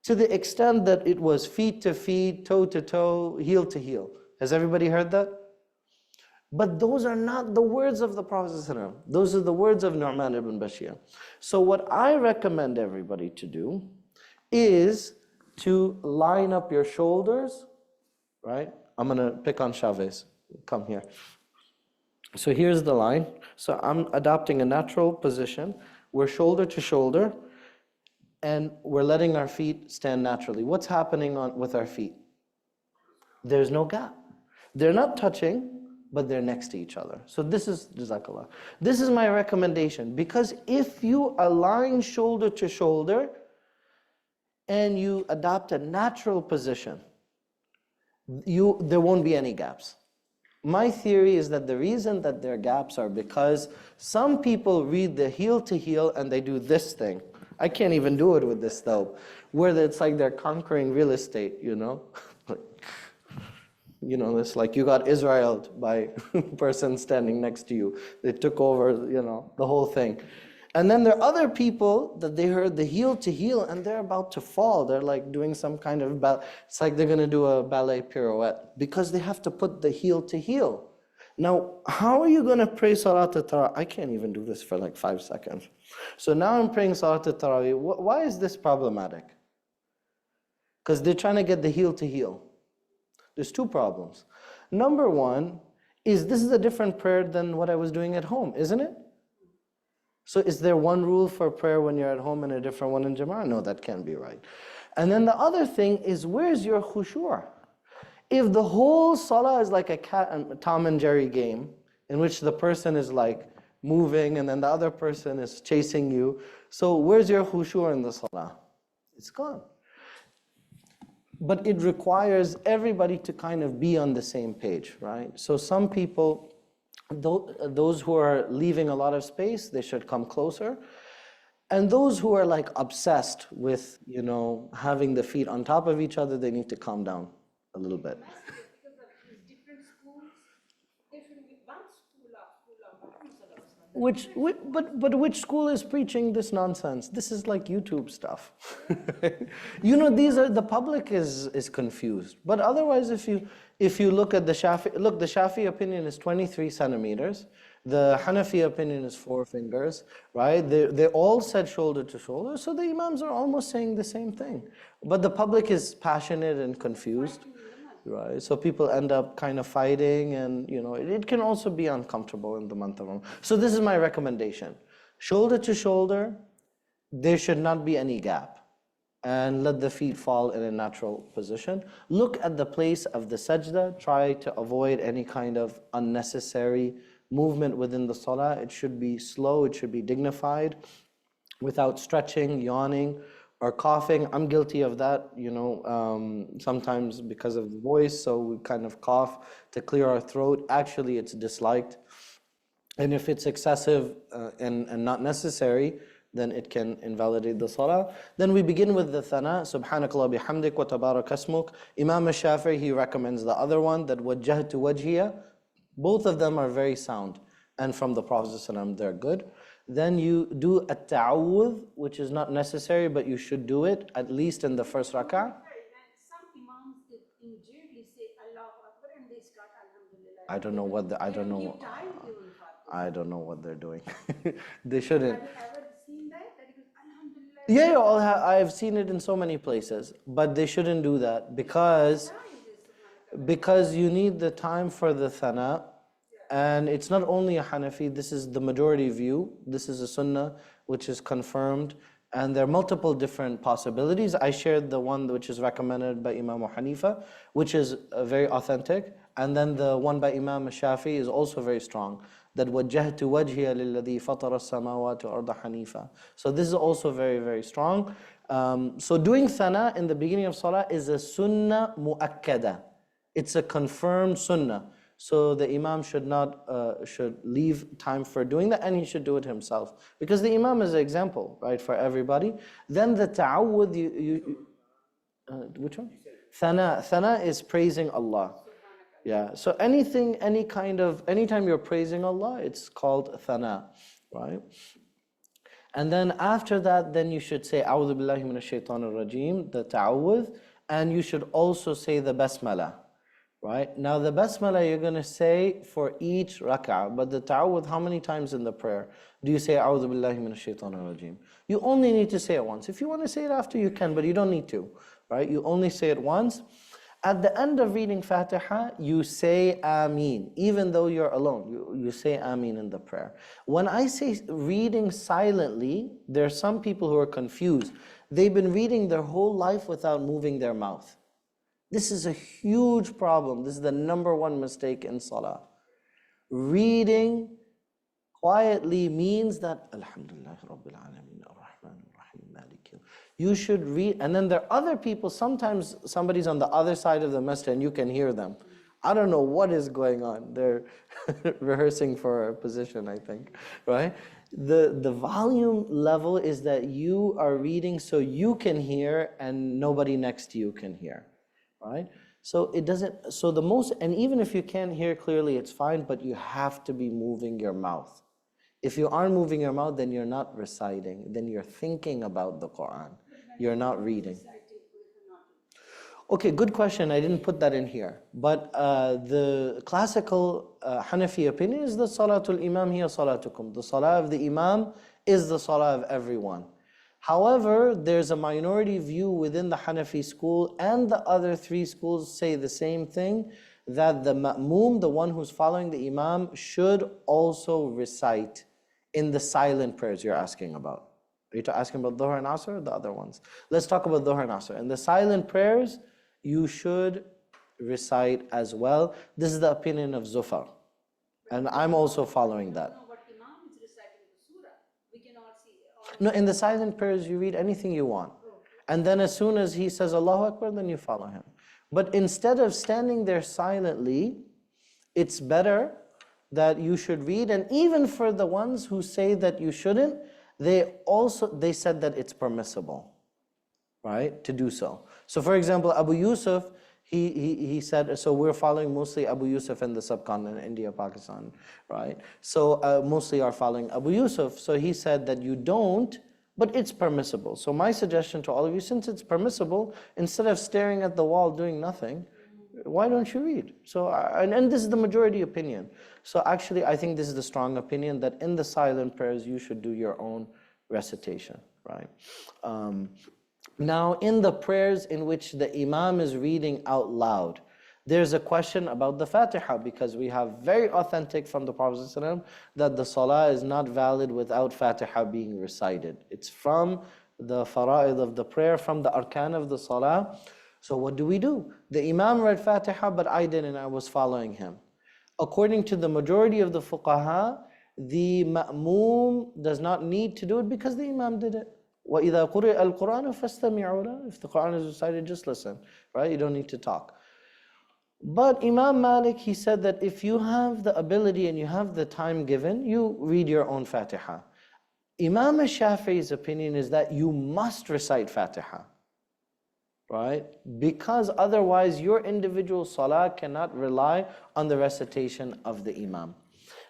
to the extent that it was feet to feet, toe to toe, heel to heel. Has everybody heard that? But those are not the words of the Prophet ﷺ. Those are the words of Nu'man ibn Bashir. So what I recommend everybody to do is to line up your shoulders, right? I'm going to pick on Chavez. Come here. So here's the line. So I'm adopting a natural position. We're shoulder to shoulder, and we're letting our feet stand naturally. What's happening with our feet? There's no gap. They're not touching, but they're next to each other. So this is, Jazakallah. This is my recommendation, because if you align shoulder to shoulder and you adopt a natural position, there won't be any gaps. My theory is that the reason that there are gaps are because some people read the heel to heel and they do this thing. I can't even do it with this though. Where it's like they're conquering real estate, you know? You know, it's like you got Israel by person standing next to you. They took over, you know, the whole thing. And then there are other people that they heard the heel to heel and they're about to fall. They're like doing some kind of, it's like they're going to do a ballet pirouette because they have to put the heel to heel. Now, how are you going to pray Salat al-Tarawih? I can't even do this for like 5 seconds. So now I'm praying Salat al-Tarawih. Why is this problematic? Because they're trying to get the heel to heel. There's 2 problems. Number 1 is this is a different prayer than what I was doing at home, isn't it? So is there one rule for prayer when you're at home and a different one in Jama'ah? No, that can't be right. And then the other thing is, where's your khushu'? If the whole salah is like a Tom and Jerry game, in which the person is like moving and then the other person is chasing you, so where's your khushu' in the salah? It's gone. But it requires everybody to kind of be on the same page, right? So some people, those who are leaving a lot of space, they should come closer. And those who are like obsessed with, you know, having the feet on top of each other, they need to calm down a little bit. Because of different schools, there should be one school of Which school is preaching this nonsense? This is like YouTube stuff. You know, the public is confused. But otherwise, if you look at the Shafi opinion is 23 centimeters. The Hanafi opinion is 4 fingers, right? They all said shoulder to shoulder, so the Imams are almost saying the same thing. But the public is passionate and confused, right? So people end up kind of fighting, and you know, it can also be uncomfortable in the month of Ramadan. So this is my recommendation. Shoulder to shoulder, there should not be any gap. And let the feet fall in a natural position. Look at the place of the sajda. Try to avoid any kind of unnecessary movement within the salah. It should be slow, it should be dignified, without stretching, yawning, or coughing. I'm guilty of that, you know, sometimes because of the voice, so we kind of cough to clear our throat. Actually, it's disliked. And if it's excessive and not necessary, then it can invalidate the salah. Then we begin with the thana, subhanakallah bihamdik wa tabarak asmuk. Imam al-Shafi'i, he recommends the other one, that wajjahtu wajhiya. Both of them are very sound, and from the Prophet ﷺ, they're good. Then you do at-ta'awudh, which is not necessary, but you should do it, at least in the first rak'ah. Some imams invariably say Allahu Akbar and they start Alhamdulillah. I don't know what they're doing. They shouldn't. Have you ever seen that? That it goes Alhamdulillah. Yeah, I've seen it in so many places, but they shouldn't do that because you need the time for the thana. And it's not only a Hanafi, this is the majority view. This is a sunnah which is confirmed. And there are multiple different possibilities. I shared the one which is recommended by Imam Hanifa, which is very authentic. And then the one by Imam Shafi is also very strong. That وَجَّهْتُ وَجْهِيَ لِلَّذِي فَطَرَ السَّمَاوَاتِ وَالْأَرْضَ حَنِيفًا. So this is also very, very strong. So doing thana in the beginning of salah is a sunnah mu'akkada. It's a confirmed sunnah. So the imam should leave time for doing that, and he should do it himself, because the imam is an example, right, for everybody. Then the ta'awudh, which one? Thana is praising Allah. Yeah. So anytime you're praising Allah, it's called thana, right? And then after that, then you should say A'udhu billahi minash shaitanir rajeem, the ta'awudh, and you should also say the basmalah. Right? Now the basmalah you're going to say for each rak'ah, but the ta'awudh, how many times in the prayer do you say A'udhu billahi minash shaitanir rajeem? You only need to say it once. If you want to say it after, you can, but you don't need to. Right? You only say it once. At the end of reading Fatiha, you say Ameen. Even though you're alone, you say Ameen in the prayer. When I say reading silently, there are some people who are confused. They've been reading their whole life without moving their mouth. This is a huge problem. This is the number one mistake in salah. Reading quietly means that Alhamdulillah Rabbil Alameen Ar-Rahman Ar-Rahim Malik. You should read, and then there are other people, sometimes somebody's on the other side of the masjid and you can hear them. I don't know what is going on. They're rehearsing for a position, I think, right? The volume level is that you are reading so you can hear and nobody next to you can hear, right? So it doesn't, so the most, and even if you can't hear clearly, it's fine, but you have to be moving your mouth. If you aren't moving your mouth, then you're not reciting, then you're thinking about the Quran. You're not reading. Okay, good question. I didn't put that in here. But the classical Hanafi opinion is the Salatul Imam hiya salatukum. The Salah of the Imam is the Salah of everyone. However, there's a minority view within the Hanafi school, and the other three schools say the same thing, that the Ma'moom, the one who's following the Imam, should also recite in the silent prayers you're asking about. Are you asking about Dhuhr and Asr or the other ones? Let's talk about Dhuhr and Asr. In the silent prayers, you should recite as well. This is the opinion of Zufar. And I'm also following that. No, but Imam is reciting the surah. We cannot see. No, in the silent prayers, you read anything you want. And then as soon as he says Allahu Akbar, then you follow him. But instead of standing there silently, it's better that you should read. And even for the ones who say that you shouldn't, they said that it's permissible, right, to do so. So for example, Abu Yusuf, he said, so we're following mostly Abu Yusuf in the subcontinent, India, Pakistan, right? So mostly are following Abu Yusuf. So he said that you don't, but it's permissible. So my suggestion to all of you, since it's permissible, instead of staring at the wall doing nothing, why don't you read? So, and this is the majority opinion. So actually, I think this is the strong opinion that in the silent prayers, you should do your own recitation, right? Now, in the prayers in which the Imam is reading out loud, there's a question about the Fatiha, because we have very authentic from the Prophet ﷺ that the Salah is not valid without Fatiha being recited. It's from the fara'id of the prayer, from the arkan of the Salah. So what do? The Imam read Fatiha, but I didn't, I was following him. According to the majority of the fuqaha, the ma'moom does not need to do it because the Imam did it. وَإِذَا قُرِئَ الْقُرْآنُ فَاسْتَمِعُوا لَهُ. If the Quran is recited, just listen, right? You don't need to talk. But Imam Malik, he said that if you have the ability and you have the time given, you read your own Fatiha. Imam Shafi'i's opinion is that you must recite Fatiha, right? Because otherwise your individual salah cannot rely on the recitation of the Imam.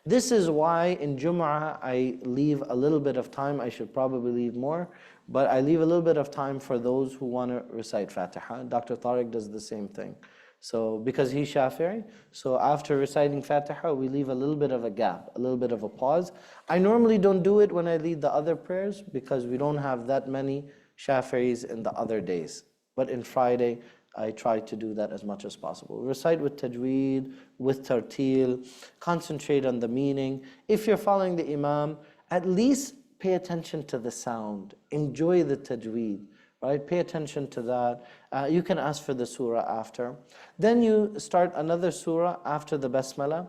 This is why in Jum'ah I leave a little bit of time. I should probably leave more, but I leave a little bit of time for those who want to recite Fatiha. Dr. Tariq does the same thing. So because he's Shafi'i, so after reciting Fatiha, we leave a little bit of a gap, a little bit of a pause. I normally don't do it when I lead the other prayers because we don't have that many Shafi'is in the other days. But in Friday, I try to do that as much as possible. Recite with tajweed, with tartil, concentrate on the meaning. If you're following the Imam, at least pay attention to the sound. Enjoy the tajweed, right? Pay attention to that. You can ask for the surah after. Then you start another surah after the basmala.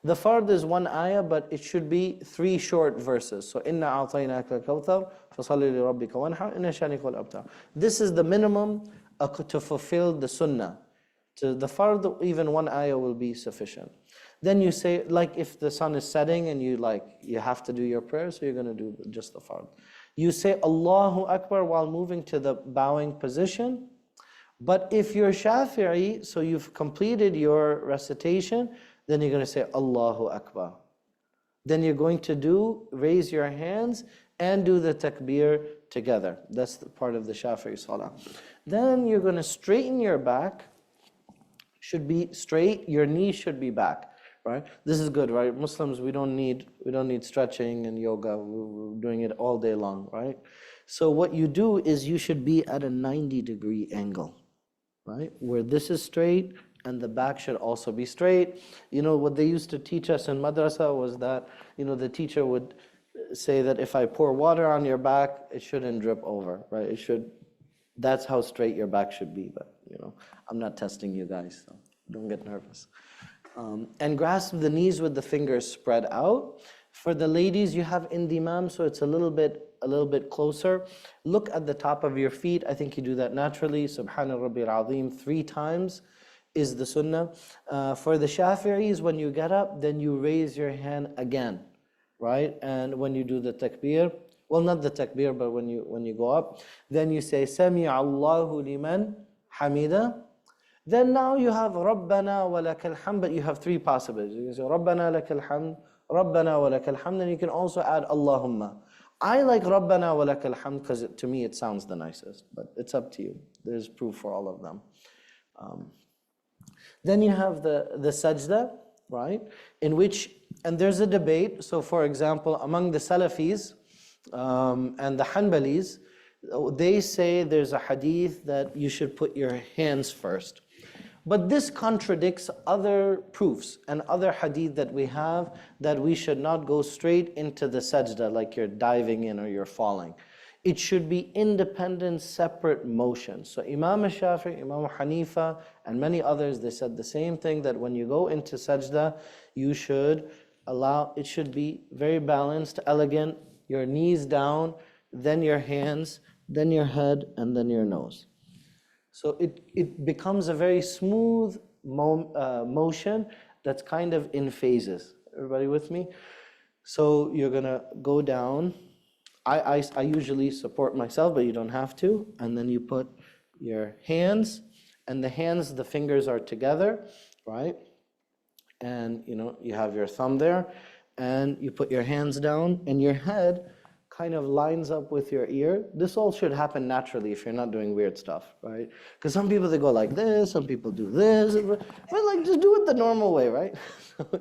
The fard is one ayah, but it should be 3 short verses. So, Inna a'tainaka al-kawthar, fasalli li rabbika wanhar, inna shanika al-abtar. This is the minimum to fulfill the sunnah. To the fard, even 1 ayah will be sufficient. Then you say, like if the sun is setting and you have to do your prayer, so you're going to do just the fard. You say Allahu Akbar while moving to the bowing position. But if you're Shafi'i, so you've completed your recitation, then you're going to say Allahu Akbar. Then you're going to raise your hands and do the takbir together. That's the part of the Shafi'i salah. Then you're going to straighten your back. Should be straight. Your knees should be back. Right? This is good, right? Muslims, we don't need stretching and yoga. We're doing it all day long, right? So what you do is you should be at a 90-degree angle, right? Where this is straight and the back should also be straight. You know, what they used to teach us in madrasa was that, you know, the teacher would say that if I pour water on your back, it shouldn't drip over, right? It should, that's how straight your back should be. But, you know, I'm not testing you guys, so don't get nervous. And grasp the knees with the fingers spread out. For the ladies, you have indimam, so it's a little bit closer. Look at the top of your feet. I think you do that naturally. Subhana Rabbil Azim 3 times. is the sunnah. For the Shafi'is, when you get up, then you raise your hand again, right? And when you do the takbir, well, not the takbir, but when you go up, then you say, Sami Allahu liman hamida. Then now you have Rabbana wa lakal hamd, but you have three possibilities. You can say Rabbana lakal hamd, Rabbana wa lakal hamd, and you can also add Allahumma. I like Rabbana wa lakal hamd because to me it sounds the nicest, but it's up to you. There's proof for all of them. Then you have the sajda, right? In which, and there's a debate. So for example, among the Salafis and the Hanbalis, they say there's a hadith that you should put your hands first. But this contradicts other proofs and other hadith that we have that we should not go straight into the sajda like you're diving in or you're falling. It should be independent, separate motion. So Imam Shafi'i, Imam Hanifa, and many others, they said the same thing, that when you go into sajda, you should it should be very balanced, elegant, your knees down, then your hands, then your head, and then your nose. So it becomes a very smooth motion that's kind of in phases. Everybody with me? So you're gonna go down. I usually support myself, but you don't have to. And then you put your hands, and the fingers are together, right? And you have your thumb there, and you put your hands down, and your head kind of lines up with your ear. This all should happen naturally if you're not doing weird stuff, right? Because some people, they go like this, some people do this, but like just do it the normal way, right?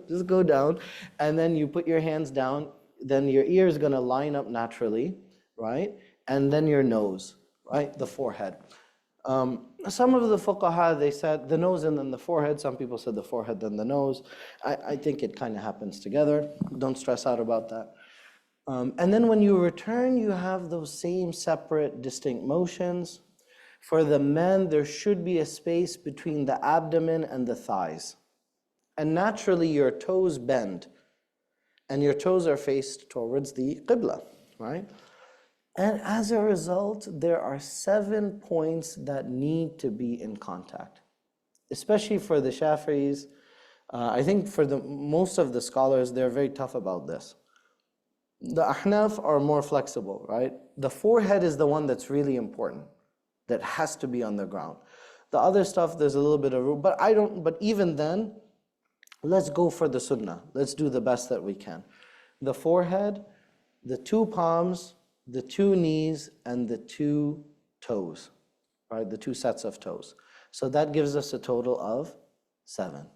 Just go down, and then you put your hands down, then your ear is gonna line up naturally, right? And then your nose, right? The forehead. Some of the fuqaha, they said the nose and then the forehead. Some people said the forehead, then the nose. I think it kind of happens together. Don't stress out about that. And then when you return, you have those same separate, distinct motions. For the men, there should be a space between the abdomen and the thighs. And naturally, your toes bend. And your toes are faced towards the qibla, right? And as a result, there are 7 points that need to be in contact. Especially for the Shafi'is. I think for most of the scholars, they're very tough about this. The Ahnaf are more flexible, right? The forehead is the one that's really important, that has to be on the ground. The other stuff, there's a little bit of room, but even then, let's go for the sunnah. Let's do the best that we can. The forehead, the 2 palms, the 2 knees, and the 2 toes, right? The 2 sets of toes. So that gives us a total of 7.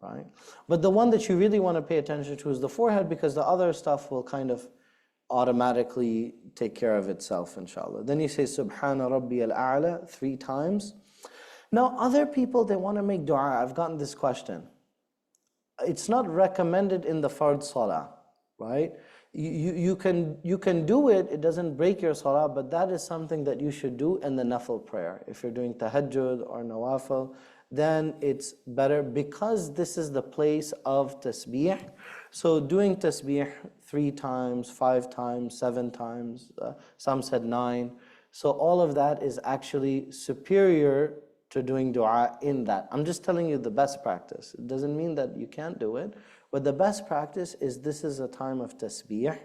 Right? But the one that you really want to pay attention to is the forehead, because the other stuff will kind of automatically take care of itself, inshallah. Then you say Subhana Rabbi al-A'la 3 times. Now other people, they want to make dua. I've gotten this question. It's not recommended in the fard salah, right? You can do it, it doesn't break your salah, but that is something that you should do in the nafil prayer. If you're doing tahajjud or nawafil, then it's better, because this is the place of tasbih. So doing tasbih 3 times, 5 times, 7 times, some said 9. So all of that is actually superior to doing dua in that. I'm just telling you the best practice. It doesn't mean that you can't do it, but the best practice is this is a time of tasbih.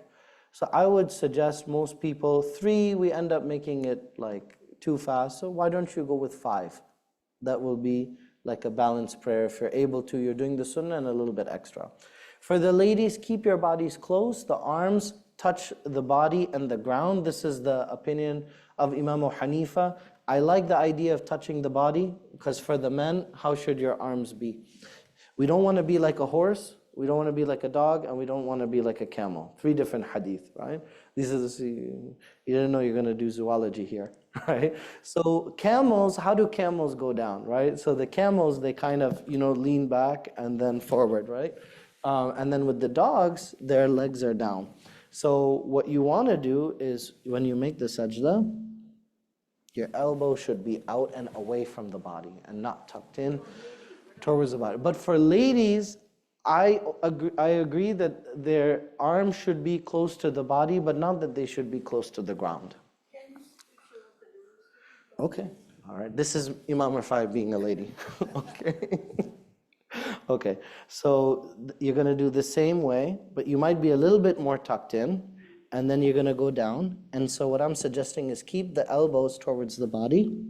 So I would suggest most people 3, we end up making it like too fast. So why don't you go with 5? That will be like a balanced prayer. If you're able to, you're doing the sunnah and a little bit extra. For the ladies, keep your bodies close. The arms touch the body and the ground. This is the opinion of Imam Hanifa. I like the idea of touching the body, because for the men, how should your arms be? We don't want to be like a horse, we don't want to be like a dog, and we don't want to be like a camel. 3 different hadith, right? These are you didn't know you're going to do zoology here, right? So camels, how do camels go down, right? So the camels, they kind of, lean back and then forward, right? And then with the dogs, their legs are down. So what you want to do is, when you make the sajda, your elbow should be out and away from the body and not tucked in towards the body. But for ladies, I agree that their arms should be close to the body, but not that they should be close to the ground. Okay, All right, this is Imam Refai being a lady. Okay. Okay, so you're going to do the same way, but you might be a little bit more tucked in, and then you're going to go down. And so what I'm suggesting is keep the elbows towards the body.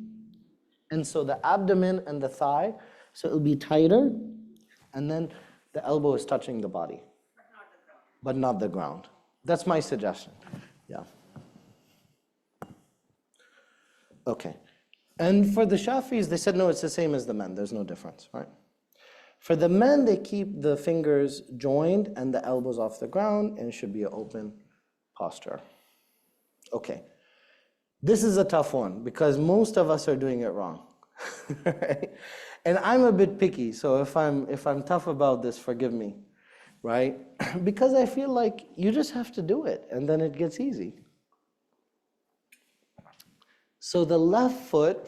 And so the abdomen and the thigh, so it'll be tighter, and then the elbow is touching the body, but not the ground. That's my suggestion. Yeah. Okay. And for the Shafis, they said, no, it's the same as the men. There's no difference, right? For the men, they keep the fingers joined and the elbows off the ground, and it should be an open posture. Okay. This is a tough one because most of us are doing it wrong. Right? And I'm a bit picky, so if I'm tough about this, forgive me, right? Because I feel like you just have to do it, and then it gets easy. So the left foot,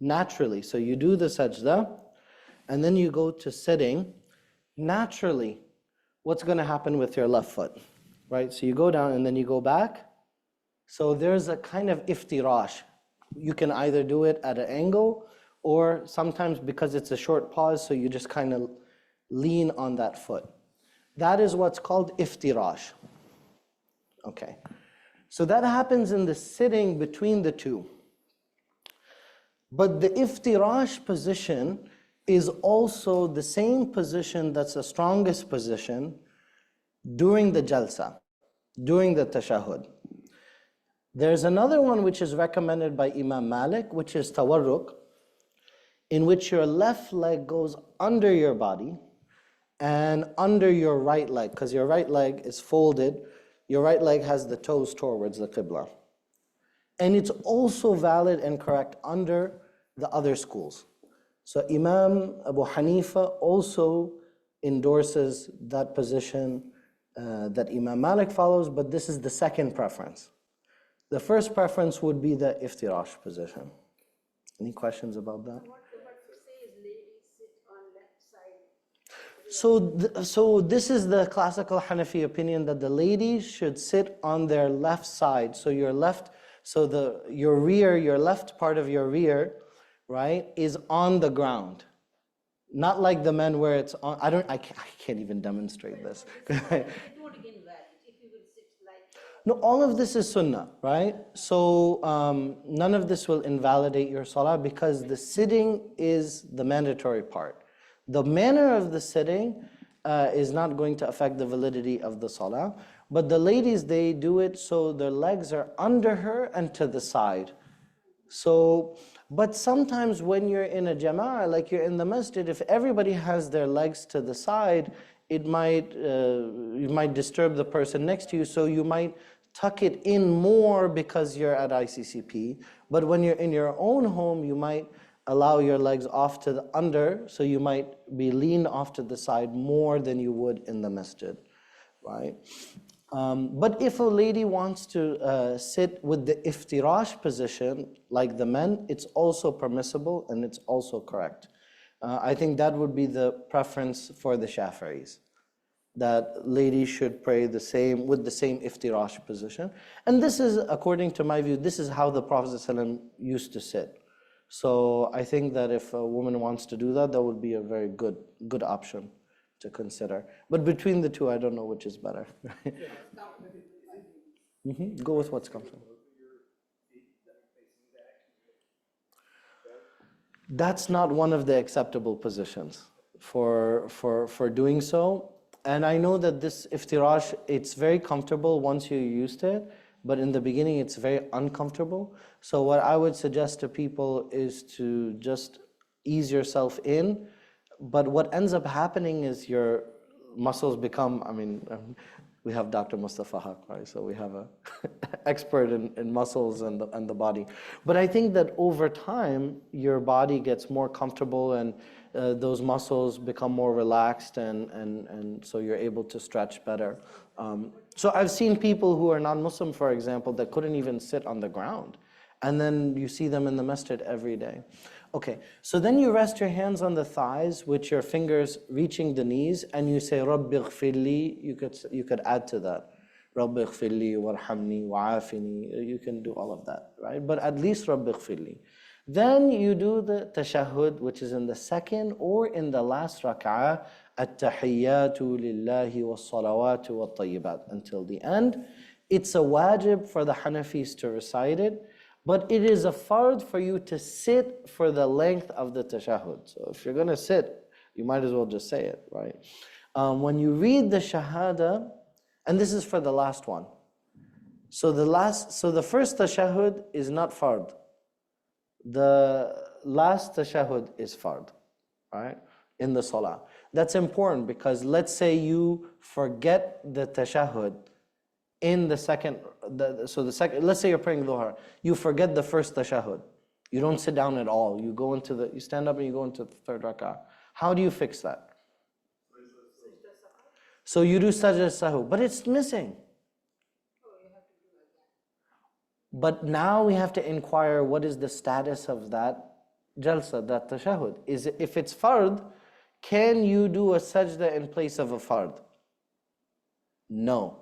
naturally, so you do the sajda, and then you go to sitting. Naturally, what's going to happen with your left foot, right? So you go down and then you go back. So there's a kind of iftirash. You can either do it at an angle, or sometimes because it's a short pause, so you just kind of lean on that foot. That is what's called iftirash. Okay. So that happens in the sitting between the two. But the iftirash position is also the same position that's the strongest position during the jalsa, during the tashahhud. There's another one which is recommended by Imam Malik, which is tawarruk, in which your left leg goes under your body and under your right leg, because your right leg is folded. Your right leg has the toes towards the qibla. And it's also valid and correct under the other schools. So Imam Abu Hanifa also endorses that position that Imam Malik follows, but this is the second preference. The first preference would be the iftirash position. Any questions about that? What you say is ladies sit on left side. So this is the classical Hanafi opinion that the ladies should sit on their left side. So your left, so your rear, your left part of your rear, right, is on the ground. Not like the men where it's on. I can't even demonstrate this. No, all of this is sunnah, right? So none of this will invalidate your salah because the sitting is the mandatory part. The manner of the sitting is not going to affect the validity of the salah. But the ladies, they do it so their legs are under her and to the side. So, but sometimes when you're in a jama'ah, like you're in the masjid, if everybody has their legs to the side, it might, you might disturb the person next to you, so you might tuck it in more because you're at ICCP. But when you're in your own home, you might allow your legs off to the under, so you might be leaned off to the side more than you would in the masjid, right? But if a lady wants to sit with the iftirash position, like the men, it's also permissible and it's also correct. I think that would be the preference for the Shafi'is, that ladies should pray the same with the same iftirash position. And this is, according to my view, this is how the Prophet ﷺ used to sit. So I think that if a woman wants to do that, that would be a very good option to consider. But between the two, I don't know which is better. Go with what's comfortable. That's not one of the acceptable positions for doing so. And I know that this iftirash, it's very comfortable once you're used to it, but in the beginning it's very uncomfortable. So what I would suggest to people is to just ease yourself in. But what ends up happening is your muscles become, we have Dr. Mustafa Haq, right? So we have an expert in muscles and the body. But I think that over time, your body gets more comfortable and those muscles become more relaxed and so you're able to stretch better. So I've seen people who are non-Muslim, for example, that couldn't even sit on the ground. And then you see them in the masjid every day. Okay, so then you rest your hands on the thighs with your fingers reaching the knees and you say, Rabbi ghfirli, you could add to that. Rabbi ghfirli warhamni wa'afini, you can do all of that, right? But at least Rabbi ghfirli. Then you do the tashahhud, which is in the second or in the last rak'ah, التحيات لله والصلوات والطيبات, until the end. It's a wajib for the Hanafis to recite it, but it is a fard for you to sit for the length of the tashahhud. So if you're going to sit, you might as well just say it, right? When you read the shahada, and this is for the last one. So the first tashahhud is not fard. The last tashahhud is fard, right? In the salah. That's important because let's say you forget the tashahhud in the second, let's say you're praying dhuhr, you forget the first tashahhud. You don't sit down at all. You stand up and you go into the third rak'ah. How do you fix that? So you do sajda sahu, but it's missing. But now we have to inquire what is the status of that jalsa, that tashahhud. If it's fard, can you do a sajda in place of a fard? No.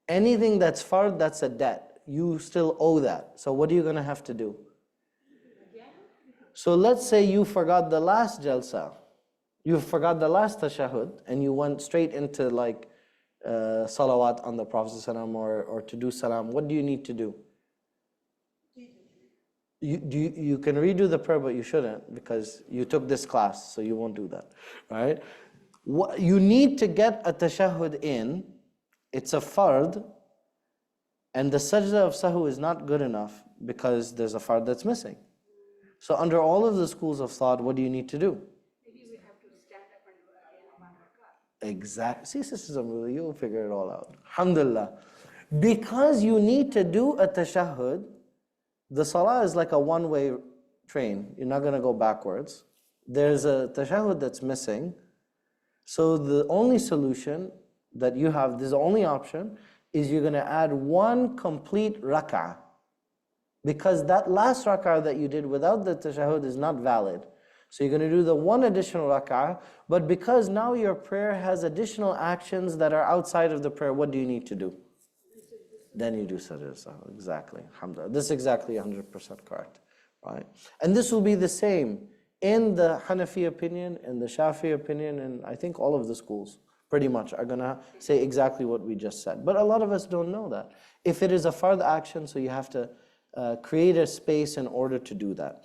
Anything that's fard, that's a debt. You still owe that. So what are you going to have to do? So let's say you forgot the last jalsa. You forgot the last tashahhud and you went straight into like salawat on the Prophet ﷺ or to do salam. What do you need to do? You can redo the prayer, but you shouldn't because you took this class, so you won't do that, right? You need to get a tashahhud in. It's a fard, and the sajda of sahu is not good enough because there's a fard that's missing. So under all of the schools of thought, what do you need to do? Maybe we have to stand up and do it again one rak'ah. Exactly. See, sisters, you'll figure it all out. Alhamdulillah. Because you need to do a tashahhud, the salah is like a one-way train. You're not going to go backwards. There's a tashahhud that's missing. So the only solution that you have, this is the only option, is you're going to add one complete rak'ah. Because that last rak'ah that you did without the tashahhud is not valid. So you're going to do the one additional rak'ah, but because now your prayer has additional actions that are outside of the prayer, what do you need to do? Then you do sajda sahu. Exactly. Alhamdulillah. This is exactly 100% correct. Right? And this will be the same in the Hanafi opinion, in the Shafi opinion, and I think all of the schools pretty much are going to say exactly what we just said. But a lot of us don't know that. If it is a fard action, so you have to create a space in order to do that.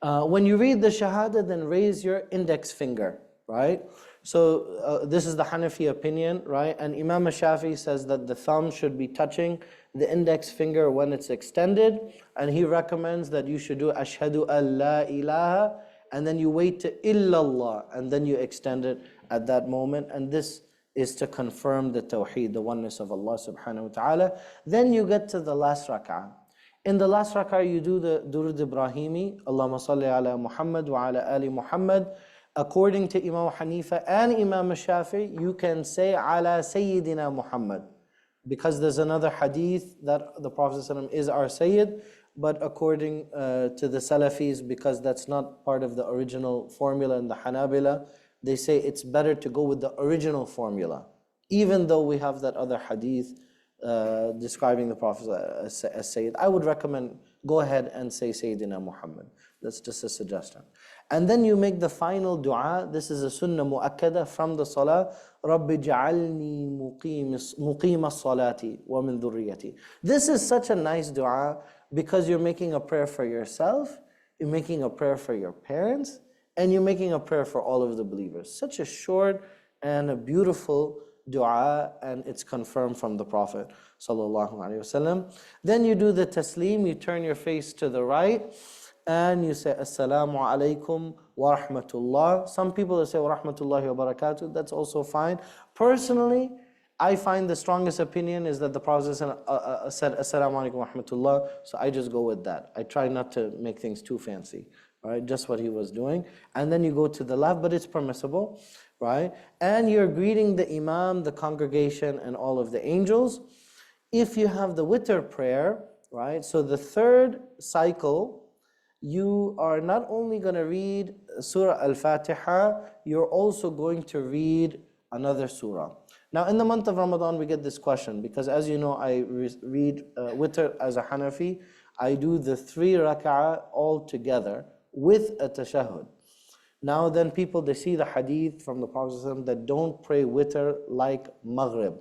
When you read the Shahada, then raise your index finger, right? So this is the Hanafi opinion, right? And Imam Shafi says that the thumb should be touching the index finger when it's extended, and he recommends that you should do Ashhadu an la ilaha, and then you wait to illallah, and then you extend it at that moment, and this is to confirm the tawheed, the oneness of Allah subhanahu wa ta'ala. Then you get to the last rak'ah. In the last rak'ah, you do the Durud Ibrahimi, Allahumma salli ala Muhammad wa ala ali Muhammad. According to Imam Hanifa and Imam Shafi, you can say ala Sayyidina Muhammad. Because there's another hadith that the Prophet ﷺ is our Sayyid, but according to the Salafis, because that's not part of the original formula in the Hanabila, they say it's better to go with the original formula, even though we have that other hadith describing the Prophet as Sayyid. I would recommend go ahead and say Sayyidina Muhammad. That's just a suggestion. And then you make the final dua. This is a sunnah mu'akkada from the salah. Rabbi ja'alni muqima salati wa min dhurriyati. This is such a nice dua because you're making a prayer for yourself, you're making a prayer for your parents, and you're making a prayer for all of the believers. Such a short and a beautiful dua, and it's confirmed from the Prophet sallallahu alaihi wasallam. Then you do the taslim, you turn your face to the right, and you say Assalamu alaikum wa rahmatullah. Some people say wa rahmatullahi wa barakatuh. That's also fine. Personally, I find the strongest opinion is that the Prophet said Assalamu alaikum wa rahmatullah, so I just go with that. I try not to make things too fancy, right? Just what he was doing. And then you go to the left, but it's permissible, right? And you're greeting the Imam, the congregation, and all of the angels. If you have the witr prayer, right? So the third cycle, you are not only going to read Surah Al-Fatiha, you're also going to read another surah. Now in the month of Ramadan we get this question because as you know I read witr as a Hanafi. I do the 3 rak'ah all together with a tashahhud. Now then people, they see the hadith from the Prophet ﷺ that don't pray witr like maghrib.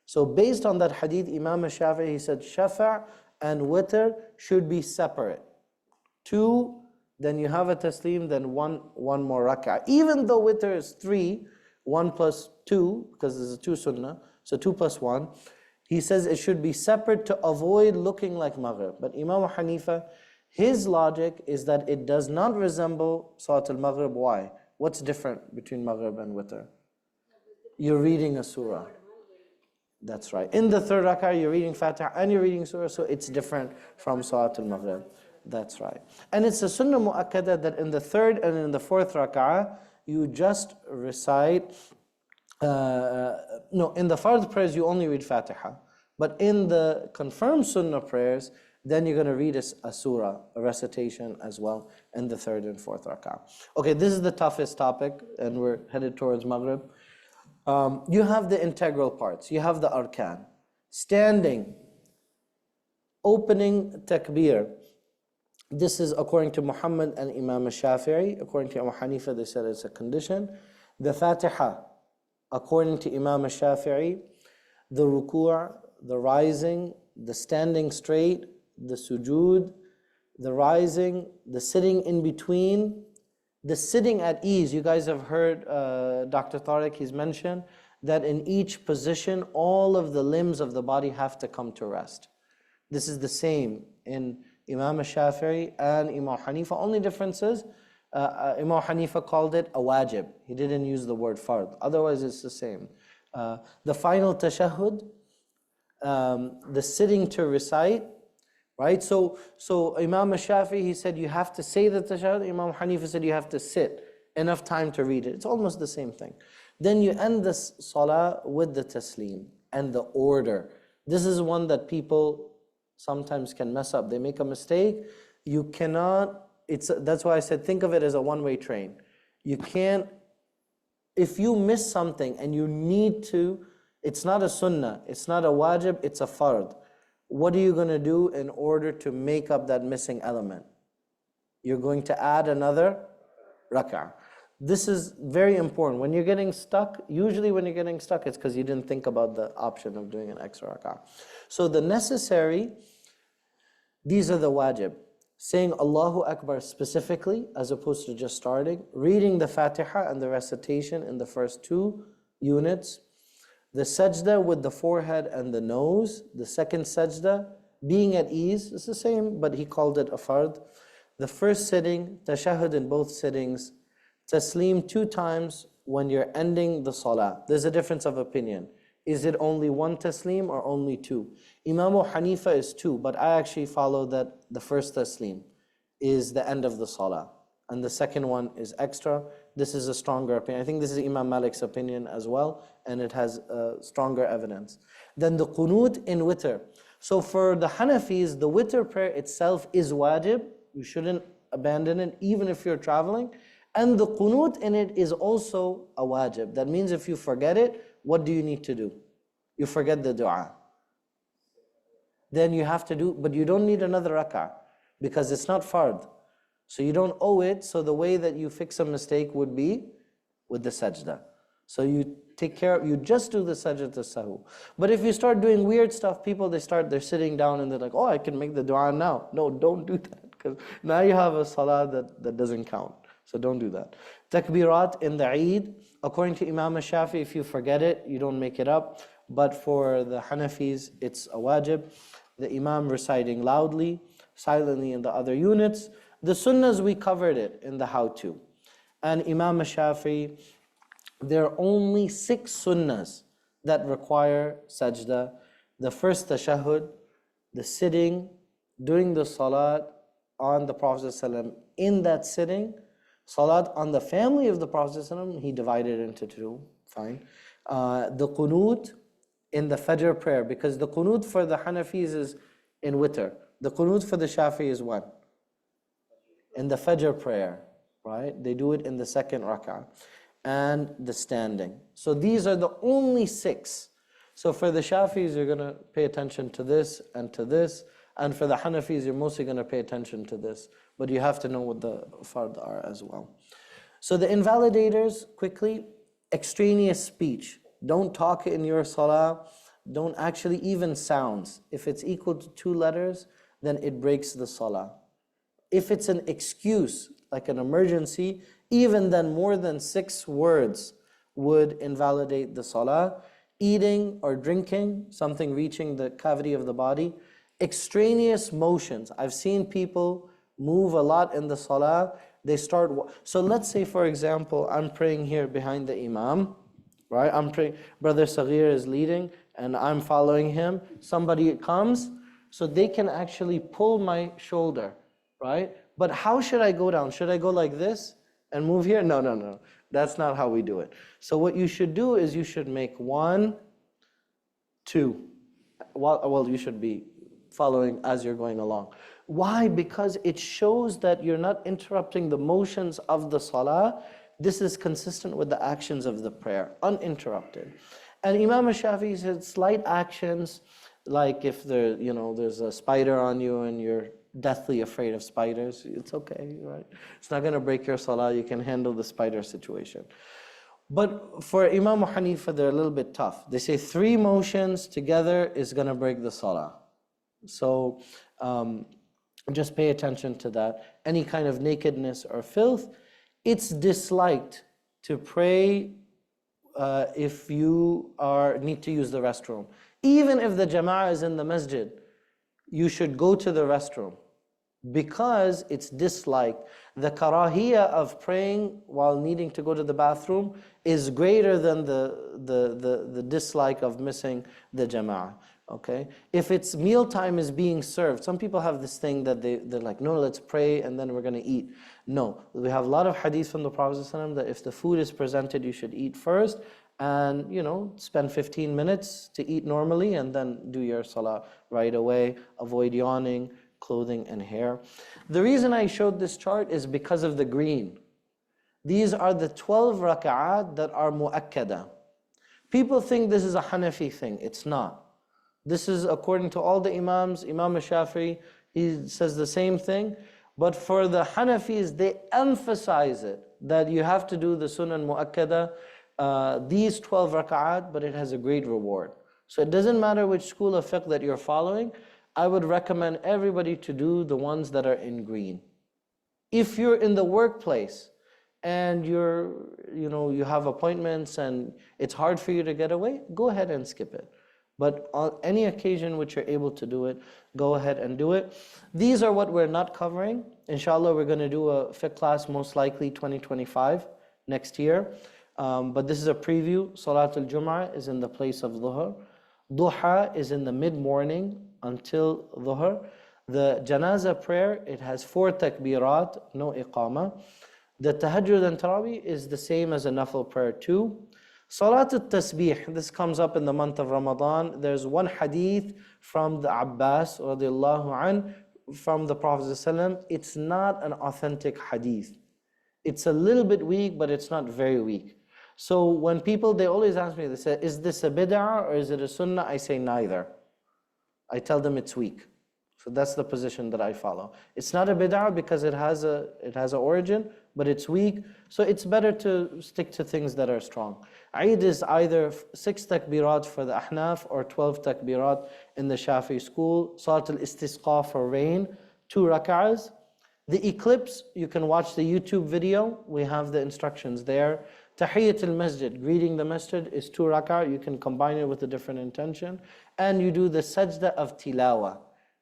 So based on that hadith, Imam Shafi'i, he said shafa' and witr should be separate. 2, then you have a taslim, then one more rak'ah. Even though witr is 3, 1 plus 2, because there's a 2 sunnah, so 2 plus 1, he says it should be separate to avoid looking like maghrib. But Imam Hanifa, his logic is that it does not resemble Salat al-Maghrib. Why? What's different between Maghrib and Witr? You're reading a surah. That's right. In the 3rd rak'ah, you're reading Fatiha and you're reading surah, so it's different from Salat al-Maghrib. That's right. And it's a sunnah mu'akkada that in the 3rd and in the 4th rak'ah, you just recite, no, in the fard prayers, you only read Fatiha. But in the confirmed sunnah prayers, then you're going to read a surah, a recitation as well, in the 3rd and 4th rak'ah. Okay, this is the toughest topic, and we're headed towards Maghrib. You have the integral parts. You have the arkan. Standing, opening takbir. This is according to Muhammad and Imam Shafi'i. According to Imam Hanifa, they said it's a condition. The Fatiha, according to Imam Shafi'i. The ruku', the rising, the standing straight, the sujood, the rising, the sitting in between, the sitting at ease. You guys have heard Dr. Tariq, he's mentioned that in each position, all of the limbs of the body have to come to rest. This is the same in Imam Shafi'i and Imam Hanifa. Only difference is, Imam Hanifa called it a wajib. He didn't use the word fard. Otherwise, it's the same. The final tashahhud, the sitting to recite, right? So Imam Shafi'i, he said you have to say the tashahhud. Imam Hanifa said you have to sit enough time to read it. It's almost the same thing. Then you end the salah with the taslim and the order. This is one that people sometimes can mess up. They make a mistake. You cannot, that's why I said think of it as a one-way train. You can't, if you miss something and you need to, it's not a sunnah, it's not a wajib, it's a fard. What are you going to do in order to make up that missing element? You're going to add another rak'ah. This is very important. When you're getting stuck, usually when you're getting stuck, it's because you didn't think about the option of doing an extra rak'ah. So the necessary, these are the wajib. Saying Allahu Akbar specifically, as opposed to just starting. Reading the Fatiha and the recitation in the first 2 units. The sajda with the forehead and the nose. The second sajda, being at ease, it's the same, but he called it a fard. The first sitting, tashahhud in both sittings. Taslim 2 times when you're ending the salah. There's a difference of opinion. Is it only 1 taslim or only 2? Imam Hanifa is 2, but I actually follow that the first taslim is the end of the salah, and the second one is extra. This is a stronger opinion. I think this is Imam Malik's opinion as well, and it has stronger evidence. Then the qunut in witr. So for the Hanafis, the witr prayer itself is wajib. You shouldn't abandon it, even if you're traveling. And the qunut in it is also a wajib. That means if you forget it, what do you need to do? You forget the dua. Then you have to do, but you don't need another rak'ah because it's not fard. So you don't owe it. So the way that you fix a mistake would be with the sajda. So you take care of, you just do the sajda to sahu. But if you start doing weird stuff, people, they're sitting down and they're like, oh, I can make the dua now. No, don't do that, because now you have a salah that doesn't count. So don't do that. Takbirat in the Eid, according to Imam Shafi, if you forget it, you don't make it up. But for the Hanafis, it's a wajib. The Imam reciting loudly, silently in the other units. The sunnahs, we covered it in the how-to. And Imam Shafi, there are only 6 sunnahs that require sajda. The first tashahhud, the sitting, doing the salat on the Prophet ﷺ in that sitting. Salat on the family of the Prophet ﷺ, he divided into 2, fine. The qunut in the Fajr prayer, because the qunut for the Hanafis is in witr. The qunut for the Shafi is what? In the Fajr prayer, right? They do it in the 2nd rak'ah. And the standing. So these are the only 6. So for the Shafis, you're going to pay attention to this and to this. And for the Hanafis, you're mostly going to pay attention to this. But you have to know what the fard are as well. So the invalidators, quickly, extraneous speech. Don't talk in your salah. Don't actually even sounds. If it's equal to 2 letters, then it breaks the salah. If it's an excuse, like an emergency, even then more than 6 words would invalidate the salah. Eating or drinking, something reaching the cavity of the body. Extraneous motions. I've seen people move a lot in the salah. They start, so let's say for example, I'm praying here behind the Imam, right? I'm praying, Brother Saghir is leading and I'm following him. Somebody comes, so they can actually pull my shoulder, right? But how should I go down? Should I go like this and move here? No, no, no. That's not how we do it. So what you should do is you should make 1, 2. Well, you should be following as you're going along. Why? Because it shows that you're not interrupting the motions of the salah. This is consistent with the actions of the prayer, uninterrupted. And Imam Shafi'i said slight actions, like if there's a spider on you and you're deathly afraid of spiders, it's okay, right? It's not going to break your salah. You can handle the spider situation. But for Imam Hanifa, they're a little bit tough. They say 3 motions together is going to break the salah. So just pay attention to that. Any kind of nakedness or filth, it's disliked to pray if you need to use the restroom. Even if the jama'ah is in the masjid, you should go to the restroom because it's disliked. The karahiyah of praying while needing to go to the bathroom is greater than the dislike of missing the jama'ah. Okay? If it's mealtime is being served, some people have this thing that they're like, no, let's pray and then we're going to eat. No, we have a lot of hadith from the Prophet ﷺ that if the food is presented, you should eat first and, spend 15 minutes to eat normally and then do your salah right away. Avoid yawning, clothing and hair. The reason I showed this chart is because of the green. These are the 12 raka'at that are mu'akkada. People think this is a Hanafi thing. It's not. This is according to all the Imams. Imam Shafi'i, he says the same thing. But for the Hanafis, they emphasize it, that you have to do the Sunan Mu'akkada, these 12 raka'at, but it has a great reward. So it doesn't matter which school of fiqh that you're following, I would recommend everybody to do the ones that are in green. If you're in the workplace and you have appointments and it's hard for you to get away, go ahead and skip it. But on any occasion which you're able to do it, go ahead and do it. These are what we're not covering. Inshallah, we're going to do a fiqh class most likely 2025, next year. But this is a preview. Salatul Jum'ah is in the place of Dhuhr. Duha is in the mid-morning until Dhuhr. The Janazah prayer, it has 4 takbirat, no iqamah. The Tahajjud and Tarawih is the same as a Nafil prayer too. Salatul Tasbih, this comes up in the month of Ramadan. There's one hadith from the Abbas radiallahu an, from the Prophet ﷺ. It's not an authentic hadith. It's a little bit weak, but it's not very weak. So when people, they always ask me, they say, is this a bid'ah or is it a sunnah? I say neither. I tell them it's weak. So that's the position that I follow. It's not a bid'ah because it has an origin, but it's weak. So it's better to stick to things that are strong. Eid is either 6 takbirat for the Ahnaf or 12 takbirat in the Shafi'i school. Salat al-Istisqa for rain, 2 rak'ahs. The eclipse, you can watch the YouTube video. We have the instructions there. Tahiyyat al-Masjid, greeting the masjid, is 2 rak'ah. You can combine it with a different intention. And you do the sajda of tilawa.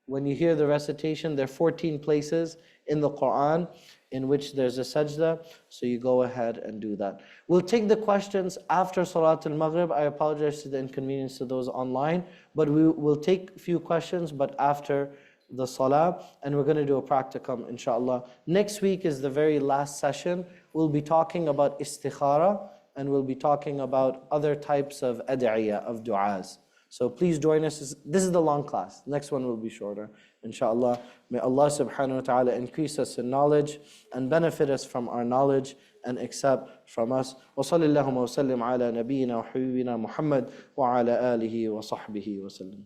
When you hear the recitation, there are 14 places in the Quran in which there's a sajda, so you go ahead and do that. We'll take the questions after Salat al-Maghrib. I apologize to the inconvenience to those online, but we will take a few questions, but after the Salah, and we're going to do a practicum, inshallah. Next week is the very last session. We'll be talking about istikhara, and we'll be talking about other types of ad'iyah, of du'as. So please join us. This is the long class. Next one will be shorter, inshallah. May Allah subhanahu wa ta'ala increase us in knowledge and benefit us from our knowledge and accept from us. Wa sallallahu wa sallim ala nabiyyina wa habibina Muhammad wa ala alihi wa sahbihi wa sallam.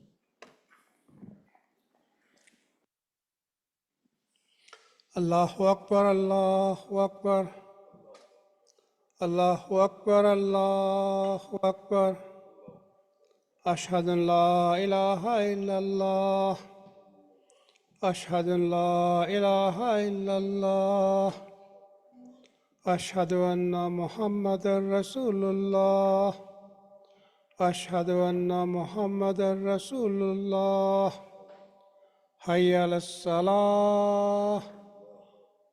الله أكبر الله أكبر الله أكبر الله أكبر أشهد أن لا إله إلا الله أشهد أن لا إله إلا الله أشهد أن محمدا رسول الله أشهد أن محمدا رسول الله حي على الصلاة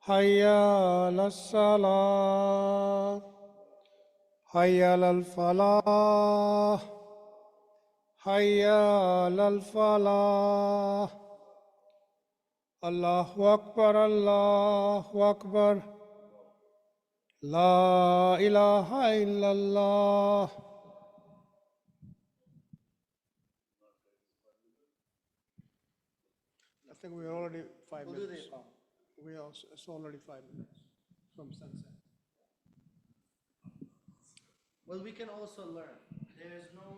حي على الصلاة حي على الفلاح حي على الفلاح الله أكبر الله أكبر لا إله إلا الله. I think we're already 5 minutes. It's already 5 minutes from sunset. Well, we can also learn. There is no,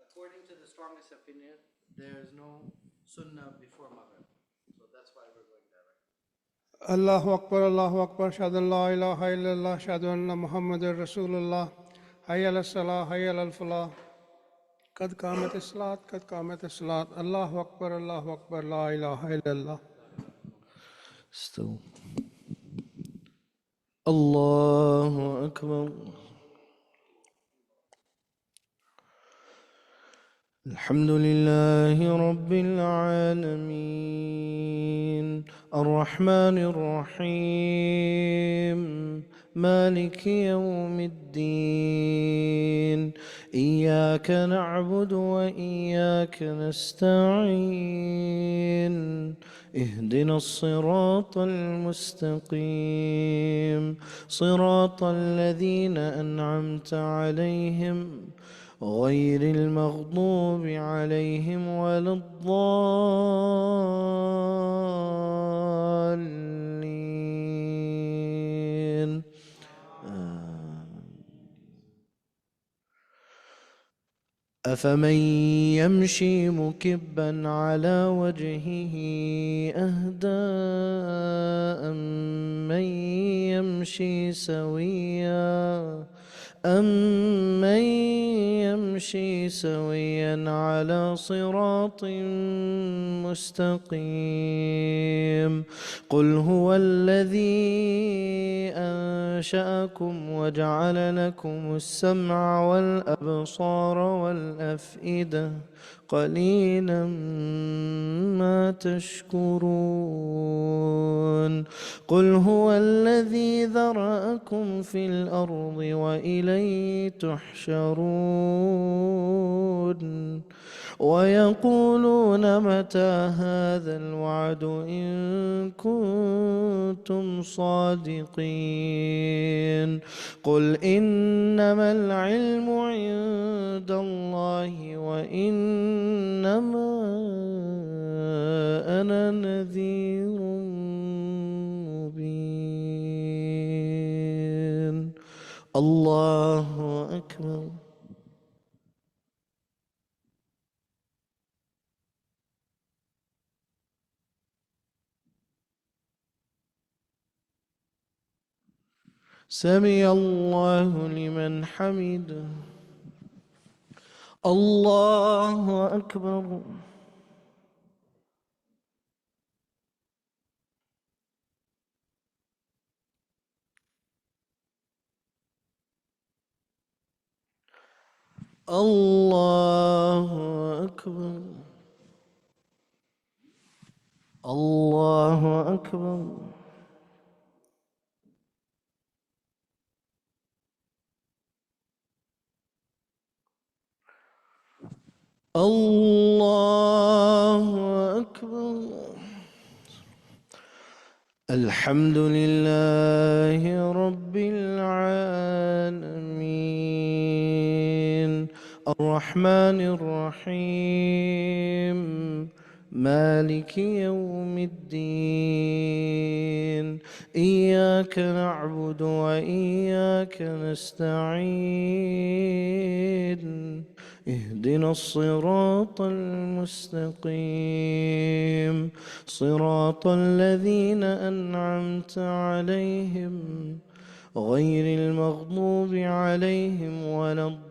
according to the strongest opinion, there is no sunnah before Maghrib. So that's why we're going there. Allahu Akbar, Allahu Akbar, Shahadu an la ilaha illallah, Shahadu anna Muhammadur Rasulullah, Hayya ala salah, Hayya ala falah, Qad qamat as-salat, Qad qamat as-salat, Allahu Akbar, La ilaha illallah. Still. Allahu Akbar. الحمد لله رب العالمين الرحمن الرحيم مالك يوم الدين إياك نعبد وإياك نستعين اهدنا الصراط المستقيم صراط الذين أنعمت عليهم غير المغضوب عليهم ولا الضالين. أفمن يمشي مكبا على وجهه أهدى أمن يمشي سويا على صراط مستقيم قل هو الذي أنشأكم وجعل لكم السمع والأبصار والأفئدة قليلا ما تشكرون قل هو الذي ذرأكم في الأرض وإليه تحشرون ويقولون متى هذا الوعد إن كنتم صادقين قل إنما العلم عند الله وإنما أنا نذير مبين. الله أكبر. سمع الله لمن حمده. الله أكبر. الله أكبر. الله أكبر. الله أكبر. الحمد لله رب العالمين الرحمن الرحيم مالك يوم الدين إياك نعبد وإياك نستعين اهدنا الصراط المستقيم صراط الذين أنعمت عليهم غير المغضوب عليهم ولا الضالين.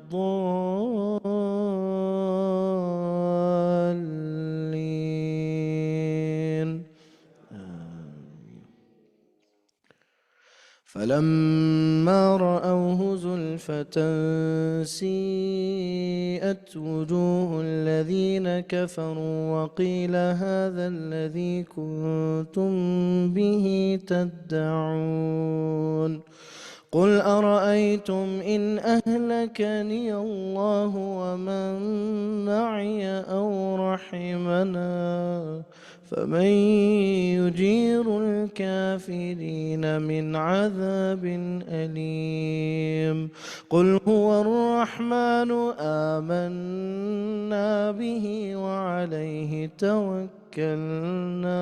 فلما رأوه زلفة سيئت وجوه الذين كفروا وقيل هذا الذي كنتم به تدعون قل أرأيتم إن أهلكني الله ومن معي أو رحمنا فمن يجير الكافرين من عذاب أليم قل هو الرحمن آمنا به وعليه توكلنا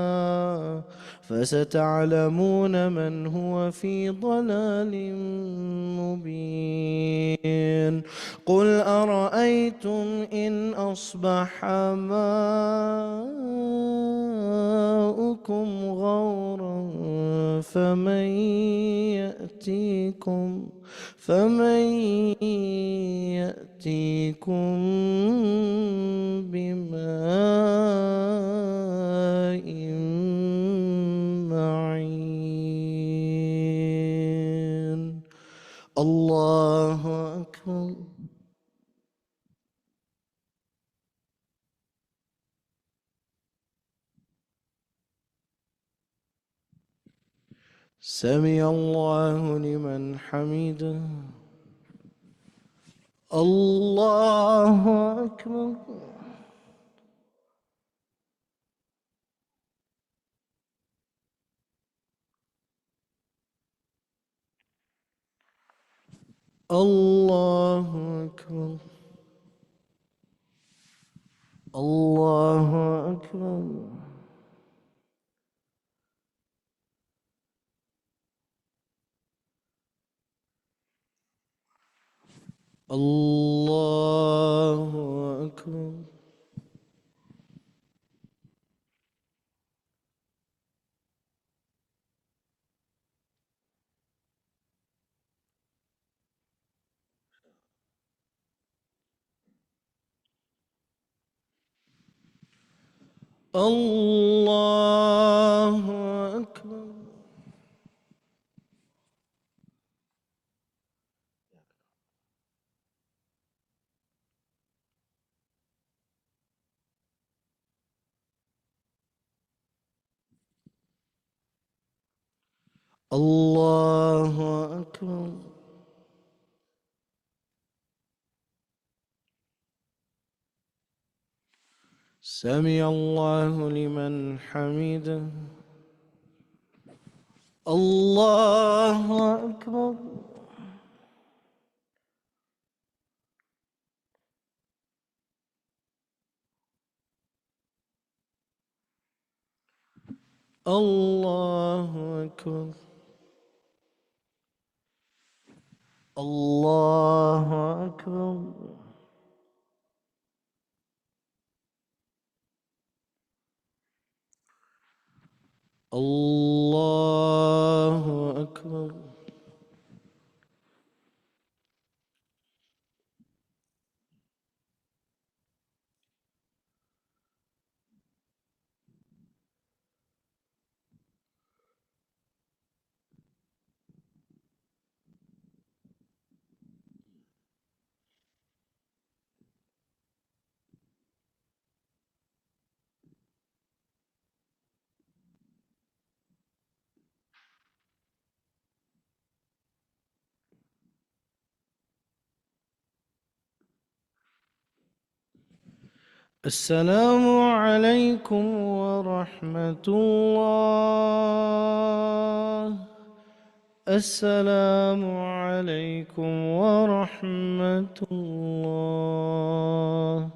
فستعلمون من هو في ضلال مبين قل أرأيتم إن أصبح ماؤكم غورا فمن يأتيكم بماء معين. الله أكبر. سمع الله لمن حمده. الله أكبر. الله أكبر. الله أكبر. الله أكبر. الله أكبر. الله أكبر. سمع الله لمن حمده. الله أكبر. الله أكبر. الله أكبر. الله أكبر. السلام عليكم ورحمة الله. السلام عليكم ورحمة الله.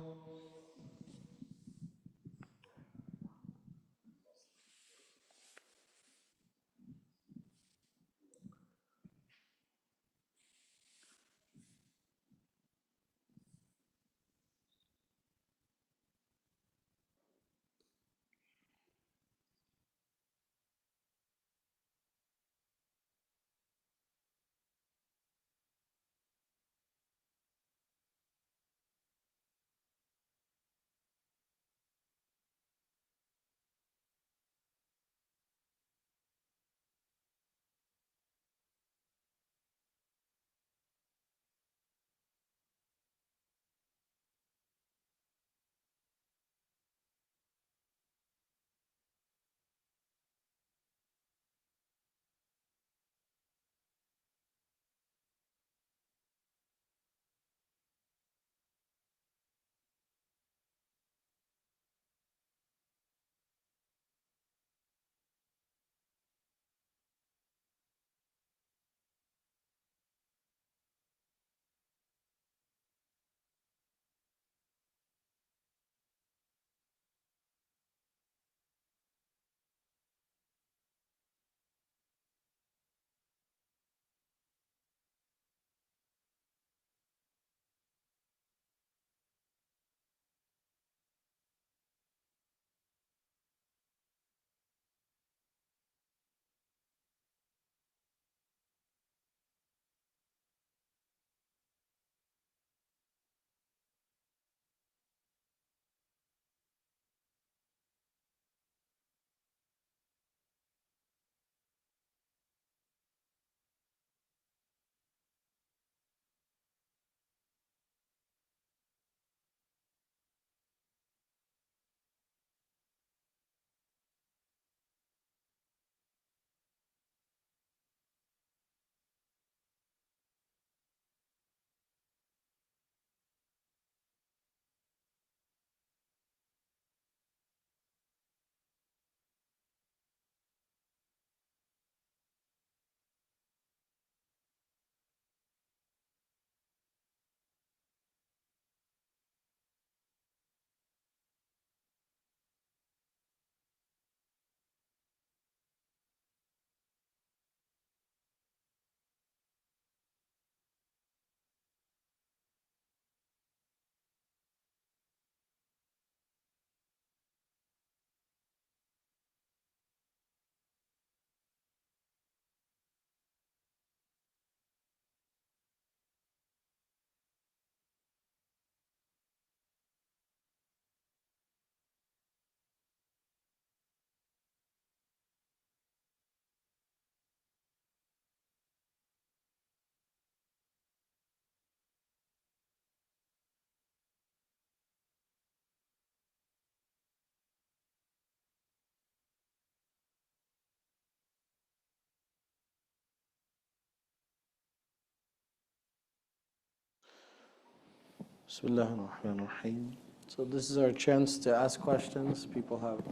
Bismillahirrahmanirrahim. So this is our chance to ask questions.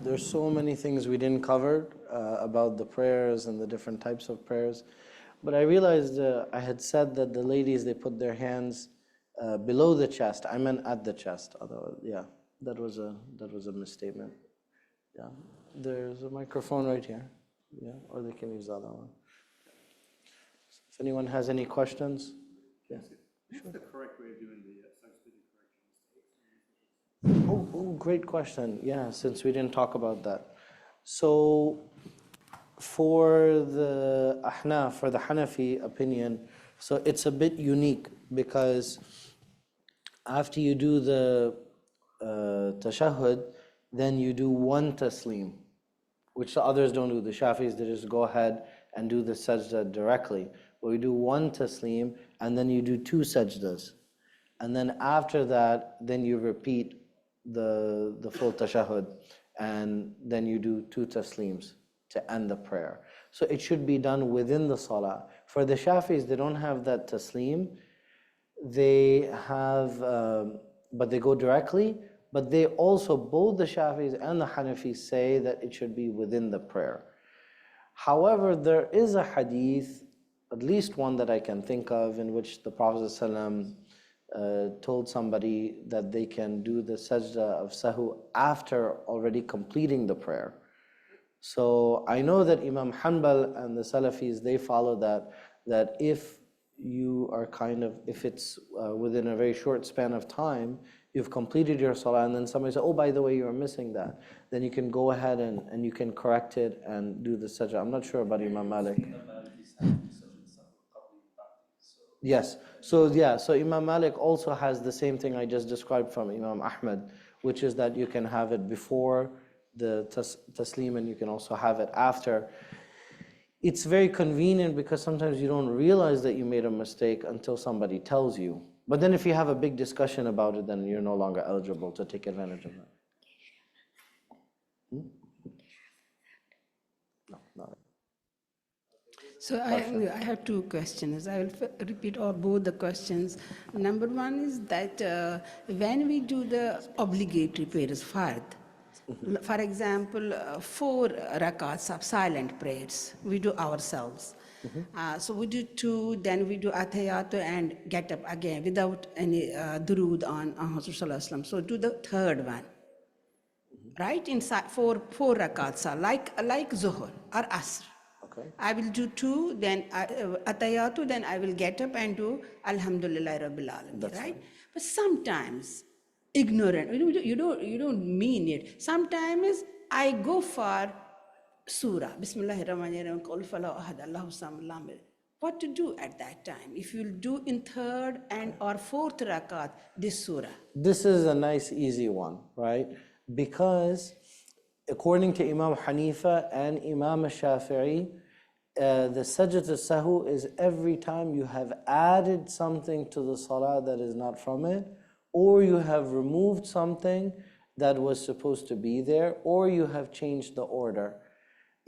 There's so many things we didn't cover about the prayers and the different types of prayers. But I realized I had said that the ladies, they put their hands below the chest. I meant at the chest. Otherwise, yeah, that was a misstatement. Yeah, there's a microphone right here. Yeah, or they can use the other one. If anyone has any questions, yeah. What's the correct way of doing the substitute correction? Oh, great question. Yeah, since we didn't talk about that. So for the Ahnaf, for the Hanafi opinion, so it's a bit unique because after you do the tashahhud, then you do one taslim, which the others don't do. The Shafis, they just go ahead and do the sajda directly. But we do one taslim, and then you do two sajdas. And then after that, then you repeat the full tashahhud, and then you do two taslims to end the prayer. So it should be done within the salah. For the Shafis, they don't have that taslim. They have, but they go directly. But they also, both the Shafis and the Hanafis say that it should be within the prayer. However, there is a hadith, at least one that I can think of, in which the Prophet ﷺ told somebody that they can do the sajda of sahu after already completing the prayer. So I know that Imam Hanbal and the Salafis, they follow that if you are if it's within a very short span of time, you've completed your salah, and then somebody says, oh, by the way, you're missing that, then you can go ahead and you can correct it and do the sajda. I'm not sure about Imam Malik. Yes, so Imam Malik also has the same thing I just described from Imam Ahmad, which is that you can have it before the taslim and you can also have it after. It's very convenient because sometimes you don't realize that you made a mistake until somebody tells you. But then if you have a big discussion about it, then you're no longer eligible to take advantage of that. No, not. So I have two questions. I will repeat both the questions. Number one is that when we do the obligatory prayers, fard, for example, 4 rakats of silent prayers, we do ourselves. So we do 2, then we do atayatu and get up again without any durood on Rasulullah. So do the third one. Right? Inside 4 rakats are like Zuhr or Asr. Okay. I will do 2, then atayatu, then I will get up and do Alhamdulillah Rabbil Alamin, right? Right. But sometimes, ignorant, you don't mean it. Sometimes I go for surah, Bismillahirrahmanirrahim, Qul Falahu Ahad, Allahu Samad, Lam Yalid. What to do at that time? If you do in 3rd and or 4th rakat, this surah. This is a nice easy one, right? Because according to Imam Hanifa and Imam Shafi'i, the sajdat al-sahu is every time you have added something to the salah that is not from it, or you have removed something that was supposed to be there, or you have changed the order.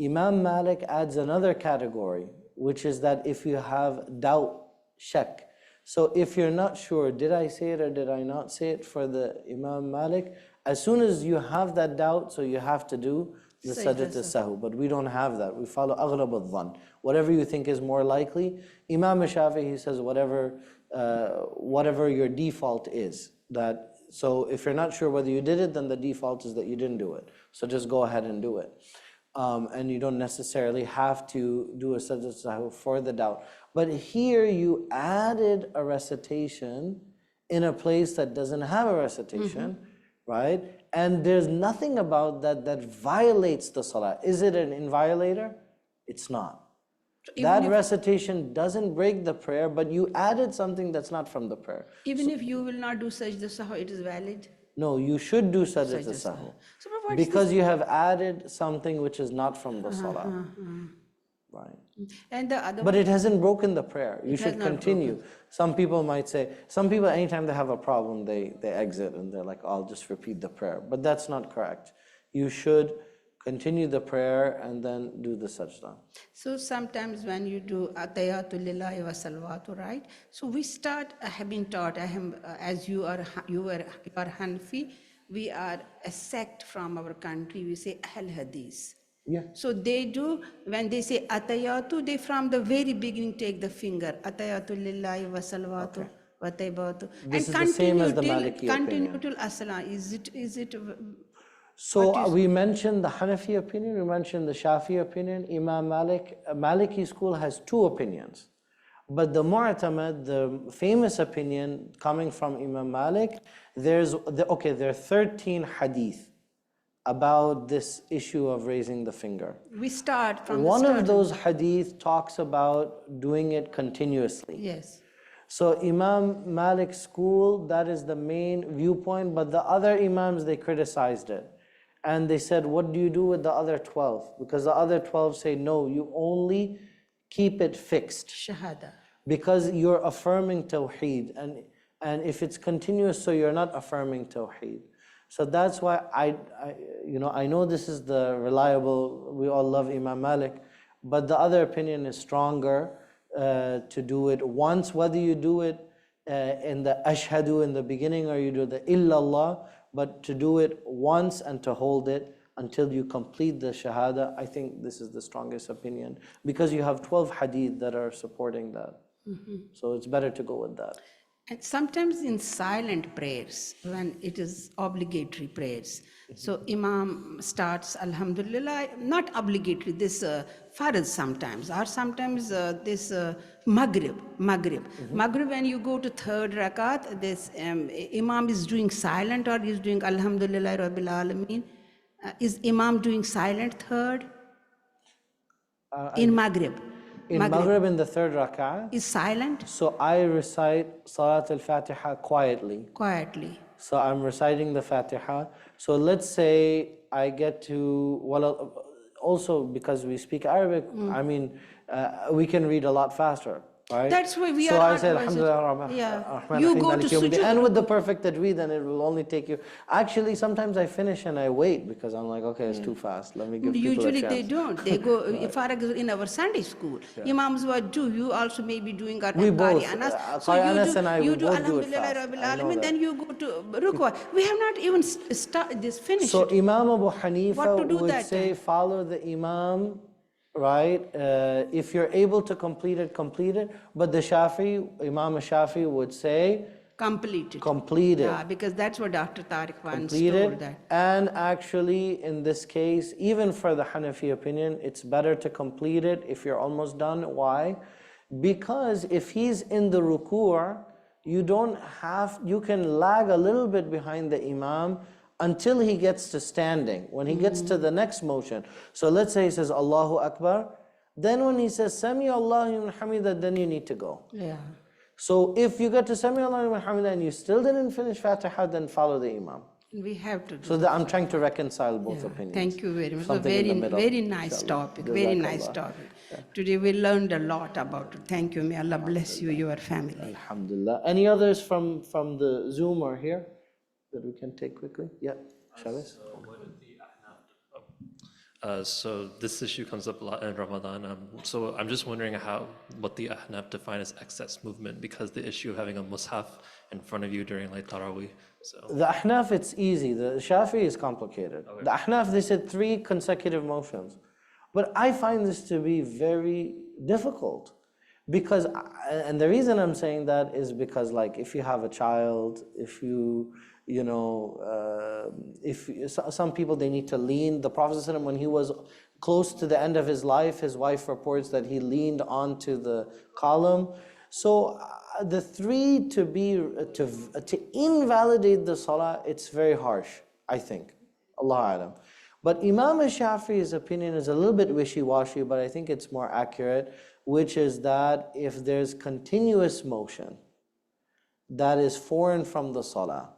Imam Malik adds another category, which is that if you have doubt, shak. So if you're not sure, did I say it or did I not say it, for the Imam Malik, as soon as you have that doubt, so you have to do the sajdat al-sahu. But we don't have that. We follow aghlab al-dhann. Whatever you think is more likely. Imam Shafi'i, he says whatever your default is. So if you're not sure whether you did it, then the default is that you didn't do it. So just go ahead and do it. And you don't necessarily have to do a sajdat al-sahu for the doubt. But here you added a recitation in a place that doesn't have a recitation, right? And there's nothing about that violates the salah. Is it an inviolator? It's not. That recitation doesn't break the prayer, but you added something that's not from the prayer. Even if you will not do sajda sahu, it is valid? No, you should do sajdat al-sahu. So what because you have added something which is not from the salah. Right. And the other But it hasn't broken the prayer. You should continue. Some people might say, anytime they have a problem, they exit and they're like, I'll just repeat the prayer. But that's not correct. You should continue the prayer, and then do the sajda. So sometimes when you do Atayatu Lillahi wa Salawatu, right? So we start, I have been taught, as you are Hanafi, we are a sect from our country, we say Ahl Hadith. Yeah. So they do, when they say Atayatu, they from the very beginning take the finger, Atayatu Lillahi wa Salawatu wa Taibatu. This is the same as the Maliki continue opinion. till Asala. Is it? So we mentioned the Hanafi opinion, we mentioned the Shafi opinion. Imam Malik, Maliki school has two opinions. But the Mu'tamad, the famous opinion coming from Imam Malik, there are 13 hadith about this issue of raising the finger. We start from One the start. of those hadith talks about doing it continuously. Yes. So Imam Malik's school, that is the main viewpoint, but the other Imams, they criticized it. And they said, what do you do with the other 12? Because the other 12 say, no, you only keep it fixed. Shahada. Because you're affirming Tawheed. And if it's continuous, so you're not affirming Tawheed. So that's why I know this is the reliable, we all love Imam Malik, but the other opinion is stronger to do it once, whether you do it in the Ashhadu in the beginning or you do the Illallah, but to do it once and to hold it until you complete the Shahada. I think this is the strongest opinion because you have 12 hadith that are supporting that. So it's better to go with that. And sometimes in silent prayers, when it is obligatory prayers, so Imam starts Alhamdulillah, not obligatory, this Farad sometimes, or sometimes this Maghrib. Maghrib, when you go to third rakat, this Imam is doing silent or is doing Alhamdulillah Rabbil Alameen. Is Imam doing silent third? In Maghrib. In Maghrib in the third rak'ah, is silent? So I recite Salat al-Fatiha quietly. Quietly. So I'm reciting the Fatiha. So let's say I get to, well, also because we speak Arabic, I mean, we can read a lot faster. Right? That's why we so are. So I said, Alhamdulillah, yeah. You go to sujood. And with the perfect tajweed, then it will only take you. Actually, sometimes I finish and I wait because I'm like, okay, it's too fast. Let me give people Usually a chance. they don't. They go, for example, in our Sunday school, Imams what do, you also may be doing our we both, so you do Alhamdulillah Rabbil Alamin, then you go to Rukwa. We have not even started this finished. So Imam Abu Hanifa would say, time? follow the Imam. Right? If you're able to complete it, complete it. But the Imam Shafi would say, complete it. Yeah, because that's what Dr. Tariq once complete told it. that. And actually, in this case, even for the Hanafi opinion, it's better to complete it if you're almost done. Why? Because if he's in the ruku', you can lag a little bit behind the Imam until he gets to standing, when he gets to the next motion. So let's say he says, Allahu Akbar. Then when he says, Sami Allahu liman hamida, then you need to go. Yeah. So if you get to Sami Allahu liman hamida and you still didn't finish Fatiha, then follow the Imam. We have to do so that I'm trying to reconcile both opinions. Thank you very much. Something very nice topic. Very nice topic. Today we learned a lot about it. Thank you. May Allah bless you, your family. Alhamdulillah. Any others from the Zoom or here that we can take quickly? Yeah, Shabis? So this issue comes up a lot in Ramadan. So I'm just wondering what the Ahnaf define as excess movement, because the issue of having a mushaf in front of you during like Taraweeh. So the Ahnaf, it's easy. The Shafi is complicated. Okay. The Ahnaf, they said 3 consecutive motions. But I find this to be very difficult. Because, and the reason I'm saying that is because, like, if you have a child, if some people, they need to lean. The Prophet ﷺ, when he was close to the end of his life, his wife reports that he leaned onto the column. So the 3 to invalidate the salah, it's very harsh, I think. Allah Alam. But Imam Shafi'i's opinion is a little bit wishy-washy, but I think it's more accurate, which is that if there's continuous motion that is foreign from the salah,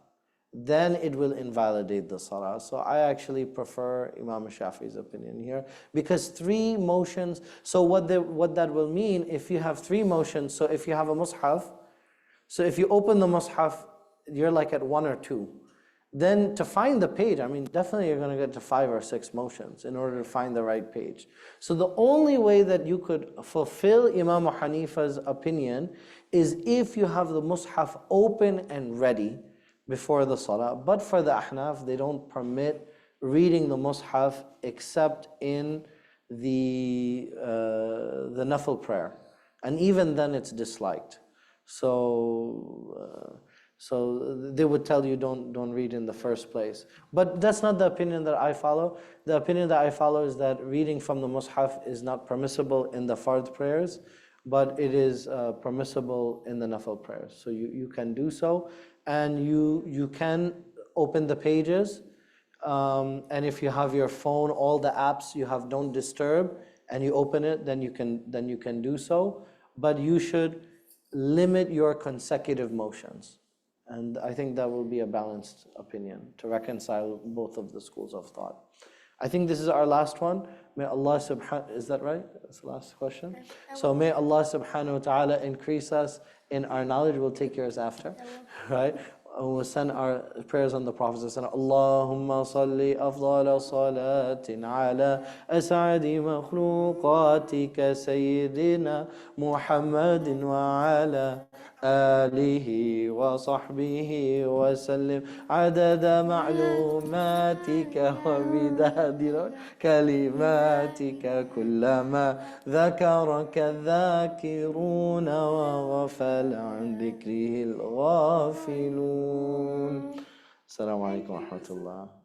then it will invalidate the salah. So I actually prefer Imam Shafi'i's opinion here, because 3 motions, so what that will mean, if you have 3 motions, so if you have a mushaf, so if you open the mushaf, you're like at 1 or 2. then to find the page, I mean, definitely you're going to get to 5 or 6 motions in order to find the right page. So the only way that you could fulfill Imam Hanifa's opinion is if you have the Mus'haf open and ready before the Salah. But for the Ahnaf, they don't permit reading the Mus'haf except in the Nafil prayer. And even then it's disliked. So they would tell you don't read in the first place. But that's not the opinion that I follow. The opinion that I follow is that reading from the Mus'haf is not permissible in the Fard prayers, but it is permissible in the Nafil prayers. So you can do so, and you can open the pages, and if you have your phone, all the apps you have don't disturb, and you open it, then you can do so. But you should limit your consecutive motions. And I think that will be a balanced opinion to reconcile both of the schools of thought. I think this is our last one. May Allah is that right? That's the last question. So may Allah subhanahu wa ta'ala increase us in our knowledge. We'll take yours after, right? We'll send our prayers on the Prophet. Allahumma salli afdala salatin ala as'adi makhluqatika sayyidina Muhammadin wa ala آله وصحبه وسلم عدد معلوماتك ومداد كلماتك كلما ذكرك الذاكرون وغفل عن ذكره الغافلون. السلام عليكم ورحمة الله.